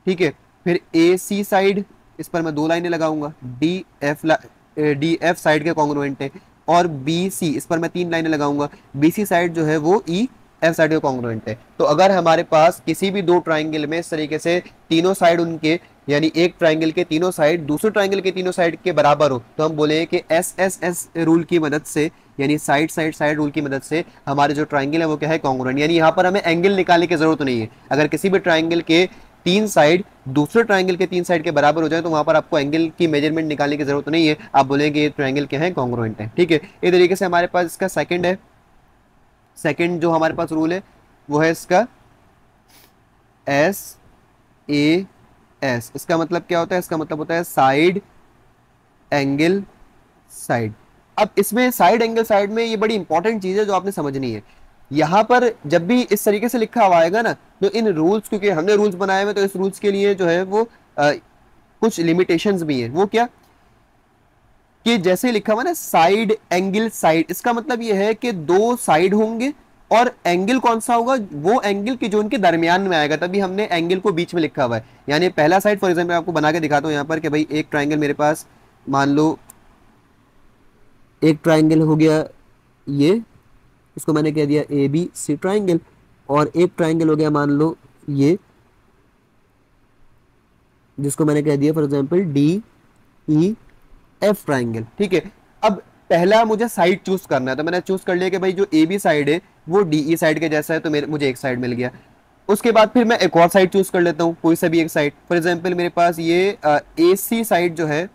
Speaker 1: ठीक है। फिर ए सी साइड, इस पर मैं 2 लाइनें लगाऊंगा, डी एफ साइड के कॉन्ग्रुएंट है, और बी सी, इस पर मैं 3 लाइनें लगाऊंगा, बी सी साइड जो है वो ई एफ साइड के कॉन्ग्रुएंट है। तो अगर हमारे पास किसी भी 2 ट्राइंगल में इस तरीके से तीनों साइड उनके, यानी एक ट्राइंगल के तीनों साइड दूसरे ट्राइंगल के तीनों साइड के बराबर हो, तो हम बोले कि एस एस एस रूल की मदद से, यानी साइड साइड साइड रूल की मदद से हमारे जो ट्राइंगल है वो क्या है, कॉन्ग्रुएंट। यानी यहाँ पर हमें एंगल निकालने की जरूरत नहीं है। अगर किसी भी ट्राइंगल के 3 साइड दूसरे ट्राइंगल के 3 साइड के बराबर हो जाए तो वहां पर आपको एंगल की मेजरमेंट निकालने की जरूरत नहीं है, आप बोलेंगे ये ट्राइंगल क्या है, कॉन्ग्रुएंट है, ठीक है। इस तरीके से हमारे पास इसका सेकंड है, सेकंड जो हमारे पास रूल है वो है इसका एस ए एस। इसका मतलब क्या होता है? इसका मतलब होता है साइड एंगल साइड। अब इसमें साइड एंगल साइड में ये बड़ी इंपॉर्टेंट चीज है जो आपने समझनी है। यहाँ पर जब भी इस तरीके से लिखा हुआ आएगा ना, तो इन रूल्स, क्योंकि हमने रूल्स बनाए हुए तो इस रूल्स के लिए जो है वो कुछ लिमिटेशंस भी है। वो क्या कि जैसे लिखा हुआ ना साइड एंगल साइड, इसका मतलब ये है कि 2 साइड होंगे और एंगल कौन सा होगा, वो एंगल की जो उनके दरमियान में आएगा, तभी हमने एंगल को बीच में लिखा हुआ है। यानी पहला साइड फॉर एग्जांपल आपको बना के दिखाता हूँ यहाँ पर कि भाई एक ट्राइंगल मेरे पास, मान लो एक ट्राइंगल हो गया ये, इसको मैंने कह दिया ए बी सी ट्राइंगल, और एक ट्राइंगल हो गया मान लो ये, जिसको मैंने कह दिया for example D E F triangle, ठीक है। अब पहला मुझे साइड चूज करना है, तो मैंने चूज कर लिया कि भाई जो ए बी साइड है वो डी ई साइड के जैसा है, तो मुझे एक साइड मिल गया। उसके बाद फिर मैं एक और साइड चूज कर लेता हूँ, कोई सा भी एक साइड। फॉर एग्जांपल मेरे पास ये ए सी साइड जो है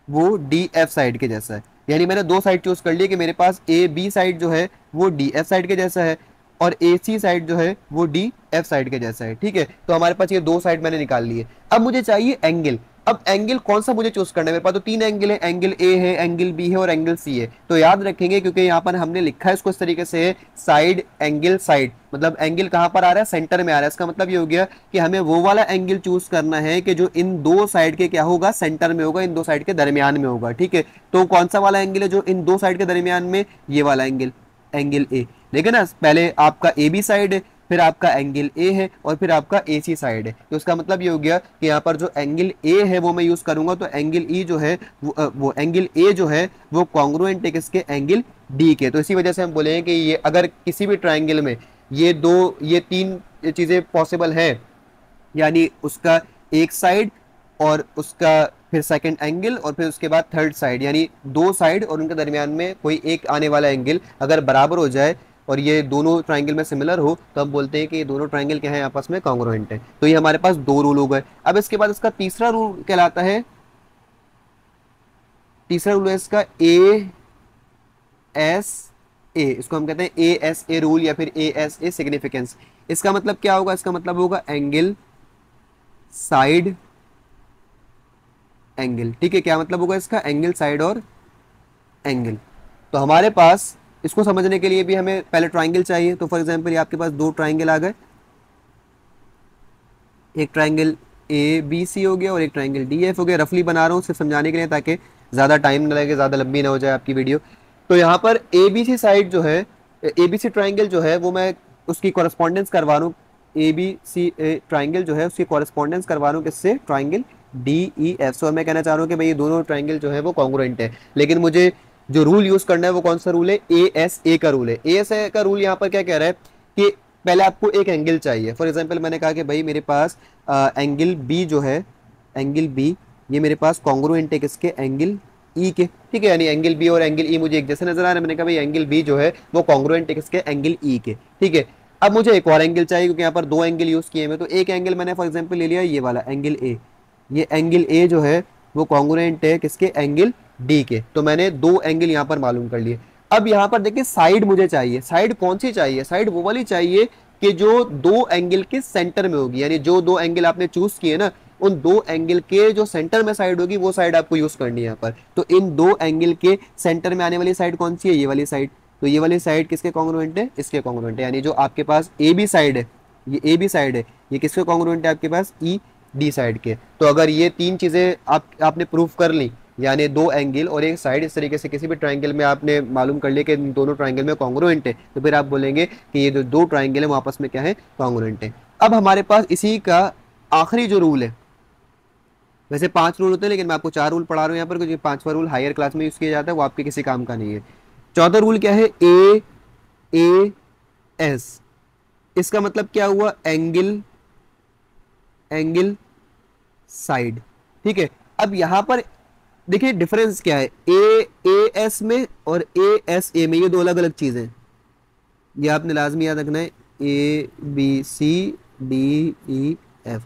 Speaker 1: वो डी एफ साइड के जैसा है, यानी मैंने 2 साइड चूज कर लिए कि मेरे पास ए बी साइड जो है वो डी एफ साइड के जैसा है, और ए सी साइड जो है वो डी एफ साइड के जैसा है, ठीक है। तो हमारे पास ये 2 साइड मैंने निकाल लिए। अब मुझे चाहिए एंगल। अब एंगल कौन सा मुझे चूज करना है, मेरे पास तो तीन एंगल है, एंगल ए है, एंगल बी है और एंगल सी है। तो याद रखेंगे क्योंकि यहाँ पर हमने लिखा है इसको इस तरीके से, साइड एंगल साइड, मतलब एंगल कहाँ पर आ रहा है, सेंटर में आ रहा है। इसका मतलब ये हो गया कि हमें वो वाला एंगल चूज करना है कि जो इन दो साइड के क्या होगा, सेंटर में होगा, इन दो साइड के दरमियान में होगा। ठीक है, तो कौन सा वाला एंगल है जो इन दो साइड के दरमियान में, ये वाला एंगल, एंगल ए। देखिए ना, पहले आपका ए बी साइड है, फिर आपका एंगल ए है और फिर आपका ए सी साइड है। तो इसका मतलब ये हो गया कि यहाँ पर जो एंगल ए है वो मैं यूज करूंगा, तो एंगल ई जो है वो एंगल ए जो है वो कॉन्ग्रुएंट है किसके, एंगल डी के। तो इसी वजह से हम बोलेंगे कि ये अगर किसी भी ट्राइंगल में ये तीन चीजें पॉसिबल है, यानी उसका एक साइड और उसका फिर सेकंड एंगल और फिर उसके बाद थर्ड साइड, यानी दो साइड और उनके दरमियान में कोई एक आने वाला एंगल अगर बराबर हो जाए और ये दोनों ट्राइंगल में सिमिलर हो, तो हम बोलते हैं कि ये दोनों ट्राइंगल क्या है, आपस में कॉन्ग्रुएंट है। तो ये हमारे पास दो रूल हो गए। अब इसके बाद इसका तीसरा रूल कहलाता है, तीसरा रूल है इसका ए एस ए, इसको हम कहते हैं ए एस ए रूल या फिर ए एस ए सिग्निफिकेंस। इसका मतलब क्या होगा, इसका मतलब होगा एंगल साइड एंगल। ठीक है, क्या मतलब होगा इसका, एंगल साइड और एंगल। तो हमारे पास इसको समझने के लिए भी हमें पहले ट्राइंगल चाहिए। तो फॉर एग्जांपल ये आपके पास दो ट्राइंगल आ गए, एक ट्राइंगल ए बी सी हो गया और एक ट्राइंगल डी एफ हो गया। रफली बना रहा हूँ सिर्फ समझाने के लिए ताकि ज़्यादा टाइम न लगे, ज़्यादा लंबी ना हो जाए आपकी वीडियो। तो यहाँ पर ए बी सी साइड जो है, ए बी सी ट्राइंगल जो है वो मैं उसकी कॉरेस्पॉन्डेंस करवा रहा हूँ, ए बी सी ट्राइंगल जो है उसकी कॉरेस्पॉन्डेंस करवा रहा हूँ किससे, ट्राइंगल डी ई एफ। सो मैं कहना चाह रहा हूँ कि भाई ये दोनों ट्राइंगल जो है वो कॉन्ग्रुएंट है। लेकिन मुझे जो रूल यूज करना है वो कौन सा रूल है, ए एस ए का रूल है। ए एस ए का रूल यहाँ पर क्या कह रहा है कि पहले आपको एक एंगल चाहिए। फॉर एग्जांपल मैंने कहा कि भाई मेरे पास एंगल बी जो है, एंगल बी ये मेरे पास कॉन्ग्रुएंट है किसके, एंगल ई के। ठीक है, यानी एंगल बी और एंगल ई मुझे एक जैसे नजर आ रहा है। मैंने कहा भाई एंगल बी जो है वो कॉन्ग्रुएंट है किसके, एंगल ई के। ठीक है, अब मुझे एक और एंगल चाहिए क्योंकि यहाँ पर दो एंगल यूज किए हैं। तो एक एंगल मैंने फॉर एग्जाम्पल ले लिया ये वाला एंगल ए, ये एंगल ए जो है वो कॉन्ग्रुएंट है किसके, एंगल डी के। तो मैंने दो एंगल यहाँ पर मालूम कर लिए। अब यहाँ पर देखिए साइड मुझे चाहिए, साइड कौन सी चाहिए, साइड वो वाली चाहिए कि जो दो एंगल के सेंटर में होगी, यानी जो दो एंगल आपने चूज किए ना उन दो एंगल के जो सेंटर में साइड होगी वो साइड आपको यूज करनी है यहाँ पर। तो इन दो एंगल के सेंटर में आने वाली साइड कौन सी है, ये वाली साइड। तो ये वाली साइड किसके कॉन्ग्रुएंट है, इसके कॉन्ग्रुएंट है। यानी जो आपके पास ए बी साइड है, ये ए बी साइड है, ये किसके कॉन्ग्रुएंट है आपके पास, ई डी साइड के। तो अगर ये तीन चीजें आपने प्रूफ कर ली, यानी दो एंगल और एक साइड इस तरीके से किसी भी ट्राइंगल में आपने मालूम कर लिया कि दोनों ट्राइंगल में कॉन्ग्रुएंट है, तो फिर आप बोलेंगे कि ये जो दो ट्राइंगल है वो आपस में क्या है, कॉन्ग्रुएंट है। अब हमारे पास इसी का आखिरी जो रूल है, वैसे 5 रूल होते हैं लेकिन मैं आपको 4 रूल पढ़ा रहा हूँ यहाँ पर क्योंकि 5वां रूल हायर क्लास में यूज किया जाता है, वो आपके किसी काम का नहीं है। चौथा रूल क्या है, ए एस। इसका मतलब क्या हुआ, एंगल एंगल साइड। ठीक है, अब यहां पर देखिए डिफरेंस क्या है, ए एस में और ए एस ए में, ये दो अलग अलग चीजें, ये आपने लाजमी याद रखना है। A B C D E F,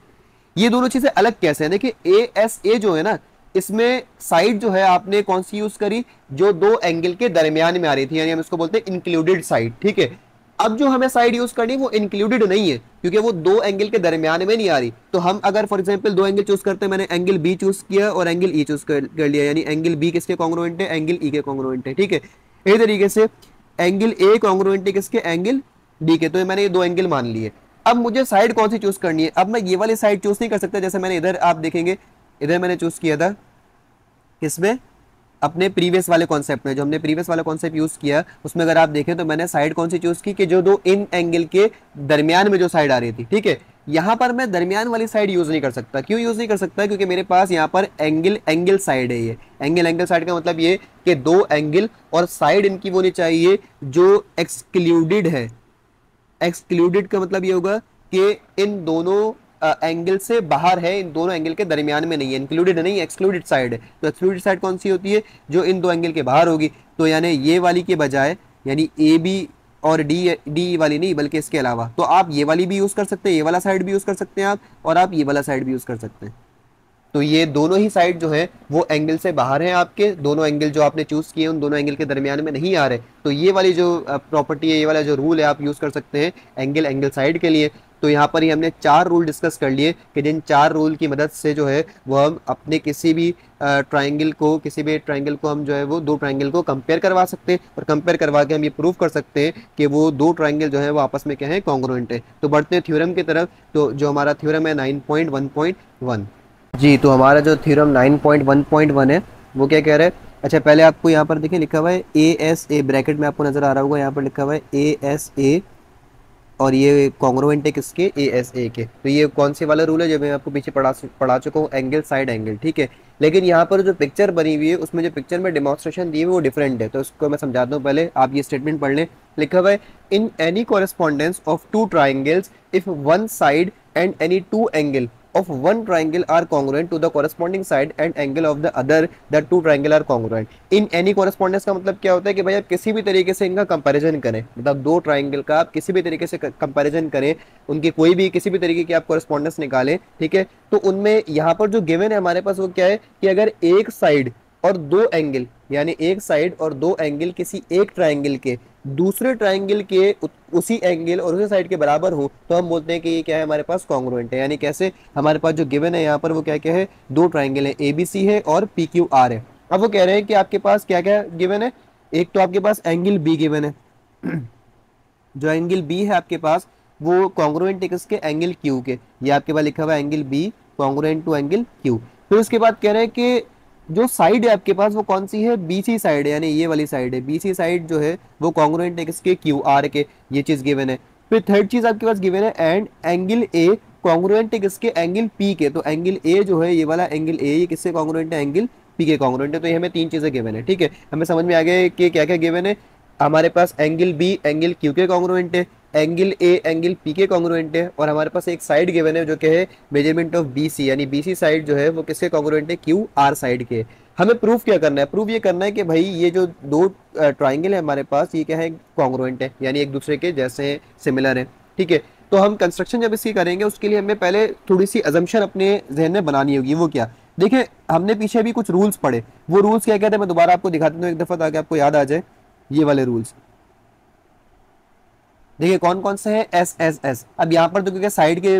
Speaker 1: ये दोनों चीजें अलग कैसे हैं। देखिए ए एस ए जो है ना, इसमें साइड जो है आपने कौन सी यूज करी, जो दो एंगल के दरमियान में आ रही थी, यानी हम इसको बोलते हैं इंक्लूडेड साइड। ठीक है, अब जो हमें साइड यूज करनी वो इंक्लूडेड नहीं है क्योंकि वो दो एंगल के दरमियान में नहीं आ रही। तो हम अगर फॉर एग्जांपल दो एंगल चूज करते हैं, मैंने एंगल बी चूज किया और एंगल ई चूज कर लिया, यानी एंगल बी किसके कॉन्ग्रुएंट है, एंगल ई के कॉन्ग्रुएंट है। ठीक है, इसी तरीके से एंगल ए कॉन्ग्रुएंट है किसके, एंगल डी के। तो मैंने ये दो एंगल मान लिए। अब मुझे साइड कौन सी चूज करनी है, अब मैं ये वाली साइड चूज नहीं कर सकता जैसे मैंने इधर, आप देखेंगे इधर मैंने चूज किया था किसमें, अपने प्रीवियस वाले कॉन्सेप्ट में, जो हमने प्रीवियस वाला कॉन्सेप्ट यूज किया उसमें अगर आप देखें तो मैंने साइड कौन सी चूज की कि जो दो इन एंगल के दरमियान में जो साइड आ रही थी। ठीक है, यहां पर मैं दरमियान वाली साइड यूज नहीं कर सकता। क्यों यूज नहीं कर सकता, क्योंकि मेरे पास यहाँ पर एंगल साइड है। ये एंगल साइड का मतलब ये कि दो एंगल और साइड इनकी वो नहीं चाहिए जो एक्सक्लूडेड है। एक्सक्लूडेड का मतलब ये होगा कि इन दोनों एंगल से बाहर है, इन दोनों एंगल के दरमियान में नहीं है, इंक्लूडेड नहीं, एक्सक्लूडेड साइड है। तो एक्सक्लूडेड साइड कौन सी होती है, जो इन दो एंगल के बाहर होगी। तो यानी ये वाली के बजाय, यानी ए बी और डी वाली नहीं बल्कि इसके अलावा, तो आप ये वाली भी यूज कर सकते हैं, ये वाला साइड भी यूज कर सकते हैं आप, और आप ये वाला साइड भी यूज कर सकते हैं। तो ये दोनों ही साइड जो है वो एंगल से बाहर हैं आपके, दोनों एंगल जो आपने चूज किए उन दोनों एंगल के दरमियान में नहीं आ रहे। तो ये वाली जो प्रॉपर्टी है, ये वाला जो रूल है आप यूज कर सकते हैं एंगल साइड के लिए। तो यहाँ पर ही हमने 4 रूल डिस्कस कर लिए कि जिन 4 रूल की मदद से जो है वो हम अपने किसी भी ट्राइंगल को हम जो है वो 2 ट्राइंगल को कंपेयर करवा सकते हैं, और कंपेयर करवा के हम ये प्रूव कर सकते हैं कि वो 2 ट्राइंगल जो है वो आपस में क्या है, कॉन्ग्रुएंट है। तो बढ़ते हैं थ्योरम की तरफ। तो जो हमारा थ्योरम है 9.1.1। जी, तो हमारा जो थ्योरम 9.1.1 है वो क्या कह रहा है। अच्छा, पहले आपको यहाँ पर देखिए लिखा हुआ है ASA, ब्रैकेट में आपको नजर आ रहा होगा, यहाँ पर लिखा हुआ है ASA, और ये कॉन्ग्रुएंट है किसके, ASA के। तो ये कौन से वाला रूल है, जब मैं आपको पीछे पढ़ा चुका हूँ, एंगल साइड एंगल, ठीक है। लेकिन यहाँ पर जो पिक्चर बनी हुई है उसमें जो पिक्चर में डेमोन्स्ट्रेशन दी है वो डिफरेंट है, तो उसको मैं समझाता हूँ। पहले आप ये स्टेटमेंट पढ़ लें। लिखा हुआ है in any correspondence of 2 triangles if one side and any 2 angle of one triangle are congruent to the corresponding side and angle of the other, the 2 triangle are congruent। in any correspondence का मतलब क्या होता है कि भाई आप किसी भी तरीके से इनका कंपैरिजन करें, मतलब 2 ट्राइंगल का आप किसी भी तरीके से कंपैरिजन करें, उनकी कोई भी किसी भी तरीके की आप कॉरेस्पॉन्डेंस निकालें, ठीक है। तो उनमें यहाँ पर जो गिवन है हमारे पास वो क्या है कि अगर एक साइड और 2 एंगल, यानी एक साइड और 2 एंगल किसी एक ट्राइंगल के दूसरे ट्राइंगल के उसी एंगल और उसी साइड के बराबर हो, तो हम बोलते हैं कि ये क्या है, हमारे पास कॉन्ग्रुएंट है। यानी कैसे, हमारे पास जो गिवन है यहाँ पर वो क्या क्या है, 2 ट्राइंगल है, ABC है और PQR है। अब वो कह रहे हैं कि आपके पास क्या क्या गिवन है। एक तो आपके पास एंगल B गिवन है जो एंगल B है आपके पास वो कॉन्ग्रुएंट है किसके, एंगल Q के। ये आपके पास लिखा हुआ है angle B congruent to angle Q। फिर उसके बाद कह रहे हैं कि जो साइड है आपके पास वो कौन सी है, BC साइड है, यानी ये वाली साइड है। BC साइड जो है वो कॉन्ग्रुएंट है किसके, QR के। ये चीज गिवन है। फिर थर्ड चीज आपके पास गिवन है एंड एंगल A कॉन्ग्रुएंट है किसके, एंगल P के। तो एंगल A जो है, ये वाला एंगल A, ये किससे कॉन्ग्रुएंट है, एंगल P के कॉन्ग्रुएंट है। तो ये हमें 3 चीजें गिवन है, ठीक है। हमें समझ में आ गया कि क्या क्या गिवन है। हमारे पास एंगल B एंगल Q के कॉन्ग्रुएंट है, एंगल A एंगल P के कॉन्ग्रुएंट है, और हमारे पास एक साइड गिवन है जो कि है मेजरमेंट ऑफ BC, यानी BC साइड जो है वो किसके कॉन्ग्रुएंट है, QR साइड के। हमें प्रूफ क्या करना है, प्रूफ ये करना है कि भाई ये जो 2 ट्राइंगल है हमारे पास ये क्या है, कॉन्ग्रुएंट है, यानी एक दूसरे के जैसे सिमिलर है, ठीक है। तो हम कंस्ट्रक्शन जब इसकी करेंगे उसके लिए हमें पहले थोड़ी सी अजम्पशन अपने जहन में बनानी होगी। वो क्या, देखिए हमने पीछे भी कुछ रूल्स पढ़े, वो रूल्स क्या कहते हैं मैं दोबारा आपको दिखा देता हूँ एक दफा ताकि आपको याद आ जाए। ये वाले रूल्स देखिए कौन कौन से हैं, SSS। अब यहाँ पर तो क्योंकि साइड के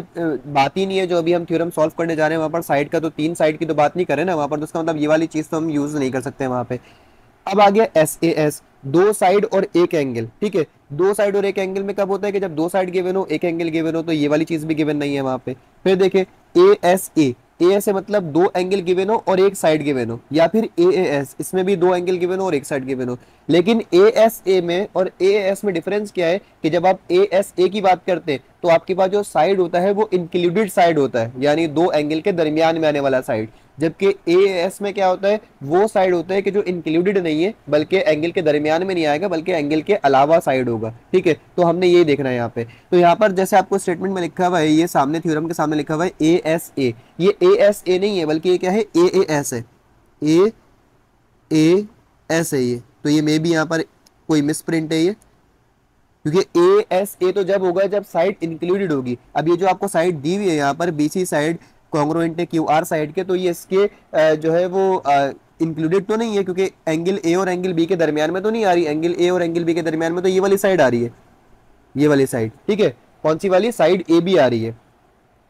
Speaker 1: बात ही नहीं है, जो अभी हम थ्योरम सॉल्व करने जा रहे हैं वहाँ पर साइड का तो 3 साइड की तो बात नहीं करें ना वहाँ पर, तो उसका मतलब ये वाली चीज तो हम यूज नहीं कर सकते वहाँ पे। अब आ गया SAS, 2 साइड और 1 एंगल, ठीक है। 2 साइड और 1 एंगल में कब होता है कि जब 2 साइड गिवन हो 1 एंगल गिवन हो, तो ये वाली चीज भी गिवन नहीं है वहाँ पे। फिर देखिए ASA मतलब 2 एंगल गिवन हो और 1 साइड गिवन हो, या फिर AAS, इसमें भी 2 एंगल गिवन हो और 1 साइड गिवन हो। लेकिन ASA में और AAS में डिफरेंस क्या है कि जब आप ASA की बात करते हैं तो आपके पास जो साइड होता है वो इंक्लूडेड साइड होता है, यानी 2 एंगल के दरमियान में आने वाला साइड। जबकि AAS में क्या होता है, वो साइड होता है कि जो इंक्लूडेड नहीं है, बल्कि एंगल के दरमियान में नहीं आएगा, बल्कि एंगल के अलावा साइड होगा, ठीक है। तो हमने ये देखना है यहाँ पे। तो यहाँ पर जैसे आपको स्टेटमेंट में लिखा हुआ है, ये सामने थ्योरम के सामने लिखा हुआ है ASA, ये ASA नहीं है बल्कि ये क्या है, AAS है, AAS है ये। तो ये मे भी यहाँ पर कोई मिस प्रिंट है ये, क्योंकि ASA तो जब होगा जब साइड इंक्लूडेड होगी। अब ये जो आपको साइड दी हुई है यहाँ पर BC साइड कॉन्ग्रुएंट है QR साइड के, तो ये इसके जो है वो इंक्लूडेड तो नहीं है, क्योंकि एंगल A और एंगल B के दरमियान में तो नहीं आ रही। एंगल A और एंगल B के दरमियान में तो ये वाली साइड आ रही है, ये वाली साइड, ठीक है। कौन सी वाली साइड, AB आ रही है।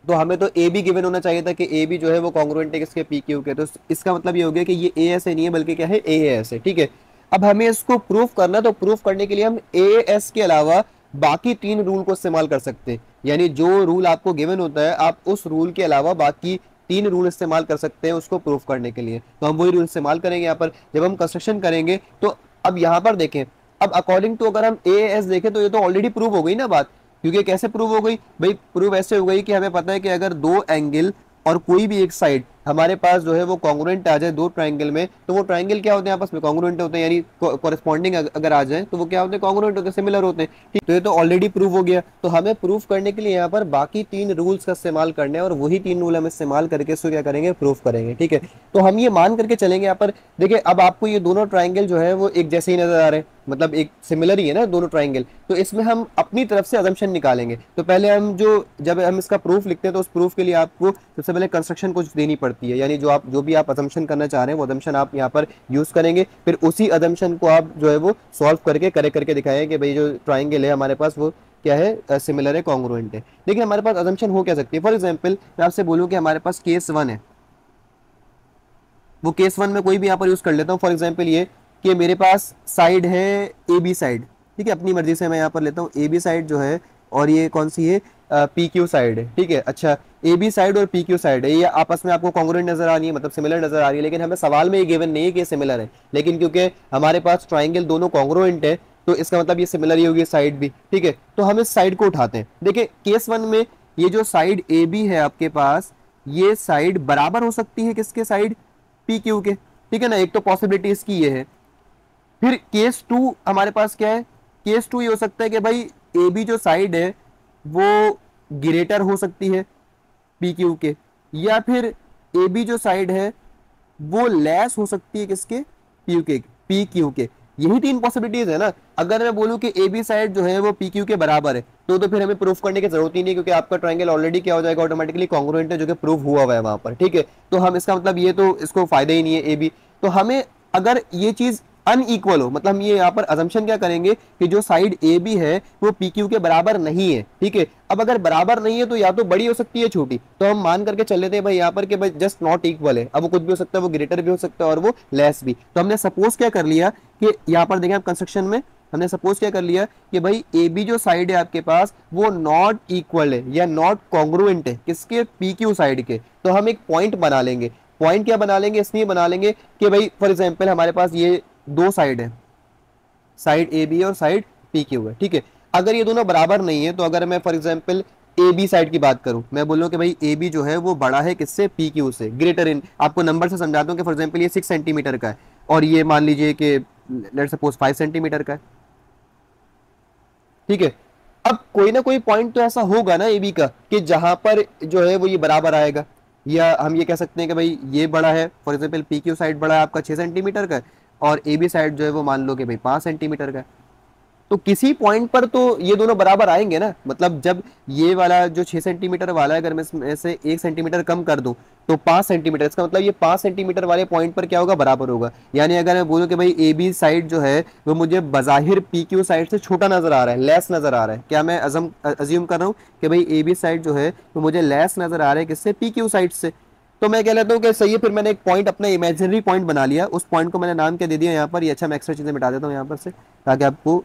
Speaker 1: तो हमें तो AB गिवन होना चाहिए था कि AB जो है वो कॉन्ग्रुएंट है किसके, PQ के। तो इसका मतलब ये हो गया कि ये ASA नहीं है बल्कि क्या है, AAS है, ठीक है। अब हमें इसको प्रूफ करना, तो प्रूफ करने के लिए हम AAS के अलावा बाकी 3 रूल को इस्तेमाल कर सकते हैं। यानी जो रूल आपको गिवन होता है आप उस रूल के अलावा बाकी 3 रूल इस्तेमाल कर सकते हैं उसको प्रूफ करने के लिए। तो हम वही रूल इस्तेमाल करेंगे यहाँ पर जब हम कंस्ट्रक्शन करेंगे। तो अब यहाँ पर देखें, अब अकॉर्डिंग टू अगर हम AAS देखें तो ये तो ऑलरेडी प्रूव हो गई ना बात। क्योंकि कैसे प्रूव हो गई भाई, प्रूव ऐसे हो गई कि हमें पता है कि अगर 2 एंगल और कोई भी एक साइड हमारे पास जो है वो कॉन्ग्रुएंट आ जाए 2 ट्राइंगल में, तो वो ट्राइंगल क्या होते हैं, आपस में कॉन्ग्रुएंट होते हैं, यानी कॉरेस्पॉन्डिंग अगर आ जाए तो वो क्या होते हैं, कॉन्ग्रुएंट होते हैं, सिमिलर होते हैं, ठीक। तो ये तो ऑलरेडी प्रूव हो गया। तो हमें प्रूफ करने के लिए यहाँ पर बाकी 3 रूल्स का इस्तेमाल करना है, और वही 3 रूल हम इस्तेमाल करके इसको क्या करेंगे, प्रूफ करेंगे, ठीक है। तो हम ये मान करके चलेंगे यहाँ पर। देखिए अब आपको ये दोनों ट्राइंगल जो है वो एक जैसे ही नजर आ रहे हैं, मतलब एक सिमिलर ही है ना दोनों ट्राइंगल। तो इसमें हम अपनी तरफ से अजम्पशन निकालेंगे। तो पहले हम जब हम इसका प्रूफ लिखते हैं तो उस प्रूफ के लिए आपको सबसे पहले कंस्ट्रक्शन कुछ देनी पड़ती है, यानी जो भी आप अजम्पशन करना चाह रहे हैं वो अजम्पशन आप यहाँ पर यूज करेंगे। फिर उसी अजम्पशन को आप जो है वो सॉल्व करके दिखाएं कि भाई जो ट्राइंगल है हमारे पास वो क्या है, सिमिलर है, कॉन्ग्रुएंट है। देखिए हमारे पास अजम्पशन हो क्या सकती है। फॉर एग्जाम्पल मैं आपसे बोलूँ कि हमारे पास केस 1 है, वो केस 1 में कोई भी यहाँ पर यूज कर लेता हूँ। फॉर एग्जाम्पल ये कि मेरे पास साइड है ए बी साइड, ठीक है, अपनी मर्जी से मैं यहाँ पर लेता हूँ ए बी साइड जो है, और ये कौन सी है, पी क्यू साइड है, ठीक है। अच्छा, ए बी साइड और पी क्यू साइड है, ये आपस में आपको कॉन्ग्रुएंट नजर आ रही है, मतलब सिमिलर नजर आ रही है, लेकिन हमें सवाल में ये गिवन नहीं है कि ये सिमिलर है, लेकिन क्योंकि हमारे पास ट्राइंगल दोनों कॉन्ग्रुएंट है तो इसका मतलब ये सिमिलर ही होगी साइड भी, ठीक है। तो हम इस साइड को उठाते हैं। देखिए केस 1 में ये जो साइड ए बी है आपके पास, ये साइड बराबर हो सकती है किसके, साइड पी क्यू के, ठीक है ना, एक तो पॉसिबिलिटी इसकी ये है। फिर केस 2 हमारे पास क्या है, केस 2 ये हो सकता है कि भाई ए बी जो साइड है वो ग्रेटर हो सकती है पी क्यू के, या फिर ए बी जो साइड है वो लेस हो सकती है किसके, पी क्यू के। यही 3 पॉसिबिलिटीज है ना। अगर मैं बोलूं कि ए बी साइड जो है वो पी क्यू के बराबर है तो फिर हमें प्रूफ करने की जरूरत ही नहीं, क्योंकि आपका ट्रायंगल ऑलरेडी क्या हो जाएगा, ऑटोमेटिकली कॉन्ग्रुएंट है, जो कि प्रूफ हुआ हुआ है वहां पर, ठीक है। तो हम इसका मतलब ये तो इसको फायदा ही नहीं है ए बी। तो हमें अगर ये चीज अनइक्वल हो, मतलब हम ये यहाँ पर अजम्पशन क्या करेंगे कि जो साइड ए बी है वो पी क्यू के बराबर नहीं है, ठीक है। अब अगर बराबर नहीं है तो या तो बड़ी हो सकती है छोटी, तो हम मान करके चल लेते हैं भाई यहाँ पर कि भाई जस्ट नॉट इक्वल है। अब वो कुछ भी हो सकता है, वो ग्रेटर भी हो सकता है और वो लेस भी। तो हमने सपोज क्या कर लिया कि यहाँ पर देखें आप कंस्ट्रक्शन में, हमने सपोज क्या कर लिया कि भाई ए बी जो साइड है आपके पास वो नॉट इक्वल है या नॉट कॉन्ग्रुएंट है किसके, पी क्यू साइड के। तो हम एक पॉइंट बना लेंगे। पॉइंट क्या बना लेंगे, इसलिए बना लेंगे कि भाई फॉर एग्जाम्पल हमारे पास ये दो साइड है, साइड ए बी और साइड पी क्यू है, ठीक है। अगर ये दोनों बराबर नहीं है तो अगर मैं for example A B side की बात करूं, मैं बोलूं कि भाई ए बी जो है वो बड़ा है किससे, पी क्यू से, ग्रेटर इन, आपको नंबर से समझाता हूं कि फॉर एग्जाम्पल ये 6 सेंटीमीटर का है और ये मान लीजिए कि लेट्स सपोज 5 सेंटीमीटर का है, ठीक है। अब कोई ना कोई पॉइंट तो ऐसा होगा ना ए बी का कि जहां पर जो है वो ये बराबर आएगा, या हम ये कह सकते हैं कि भाई ये बड़ा है, for example P Q side बड़ा है आपका 6 सेंटीमीटर का है और ए बी साइड जो है वो मान लो कि भाई 5 सेंटीमीटर का है। तो किसी पॉइंट पर तो ये दोनों बराबर आएंगे ना। मतलब जब ये वाला जो 6 सेंटीमीटर वाला है अगर मैं इसमें से 1 सेंटीमीटर कम कर दूं तो 5 सेंटीमीटर, इसका मतलब ये 5 सेंटीमीटर वाले पॉइंट पर क्या होगा, बराबर होगा। यानी अगर मैं बोलूं कि भाई ए बी साइड जो है वो मुझे बजाहिर पी क्यू साइड से छोटा नजर आ रहा है, लेस नजर आ रहा है, क्या मैं अज्यूम कर रहा हूँ कि भाई ए बी साइड जो है वो मुझे लेस नजर आ रहा है किससे, पी क्यू साइड से। तो मैं कह लेता हूँ कि सही है, फिर मैंने एक पॉइंट अपना इमेजिनरी पॉइंट बना लिया, उस पॉइंट को मैंने नाम क्या दे दिया यहाँ पर, ये अच्छा मैं एक्स्ट्रा चीजें मिटा देता हूँ यहाँ पर से ताकि आपको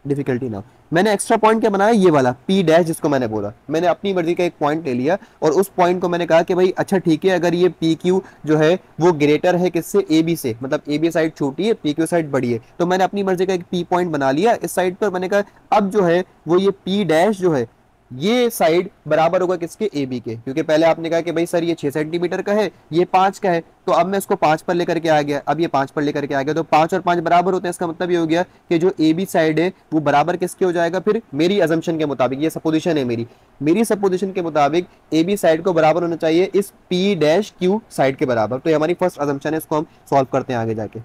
Speaker 1: डिफिकल्टी ना हो। मैंने एक्स्ट्रा पॉइंट क्या बनाया, ये वाला पी डैश जिसको मैंने बोला, मैंने अपनी मर्जी का एक पॉइंट ले लिया और उस पॉइंट को मैंने कहा कि भाई अच्छा ठीक है, अगर ये पी क्यू जो है वो ग्रेटर है किससे, ए बी से, मतलब ए बी साइड छोटी है पी क्यू साइड बड़ी है, तो मैंने अपनी मर्जी का एक पी पॉइंट बना लिया इस साइड पर। मैंने कहा अब जो है वो ये पी डैश जो है ये साइड बराबर होगा किसके, ए बी के, क्योंकि पहले आपने कहा कि भाई सर ये 6 सेंटीमीटर का है, ये 5 का है, तो अब मैं इसको 5 पर लेकर के आ गया, अब ये 5 पर लेकर के आ गया, तो 5 और 5 बराबर होते हैं। इसका मतलब ये हो गया कि जो ए बी साइड है वो बराबर किसके हो जाएगा, फिर मेरी अजम्पशन के मुताबिक, ये सपोजिशन है मेरी सपोजिशन के मुताबिक ए बी साइड को बराबर होना चाहिए इस पी डैश क्यू साइड के बराबर। तो ये हमारी फर्स्ट अजम्पशन है, इसको हम सॉल्व करते हैं आगे जाके।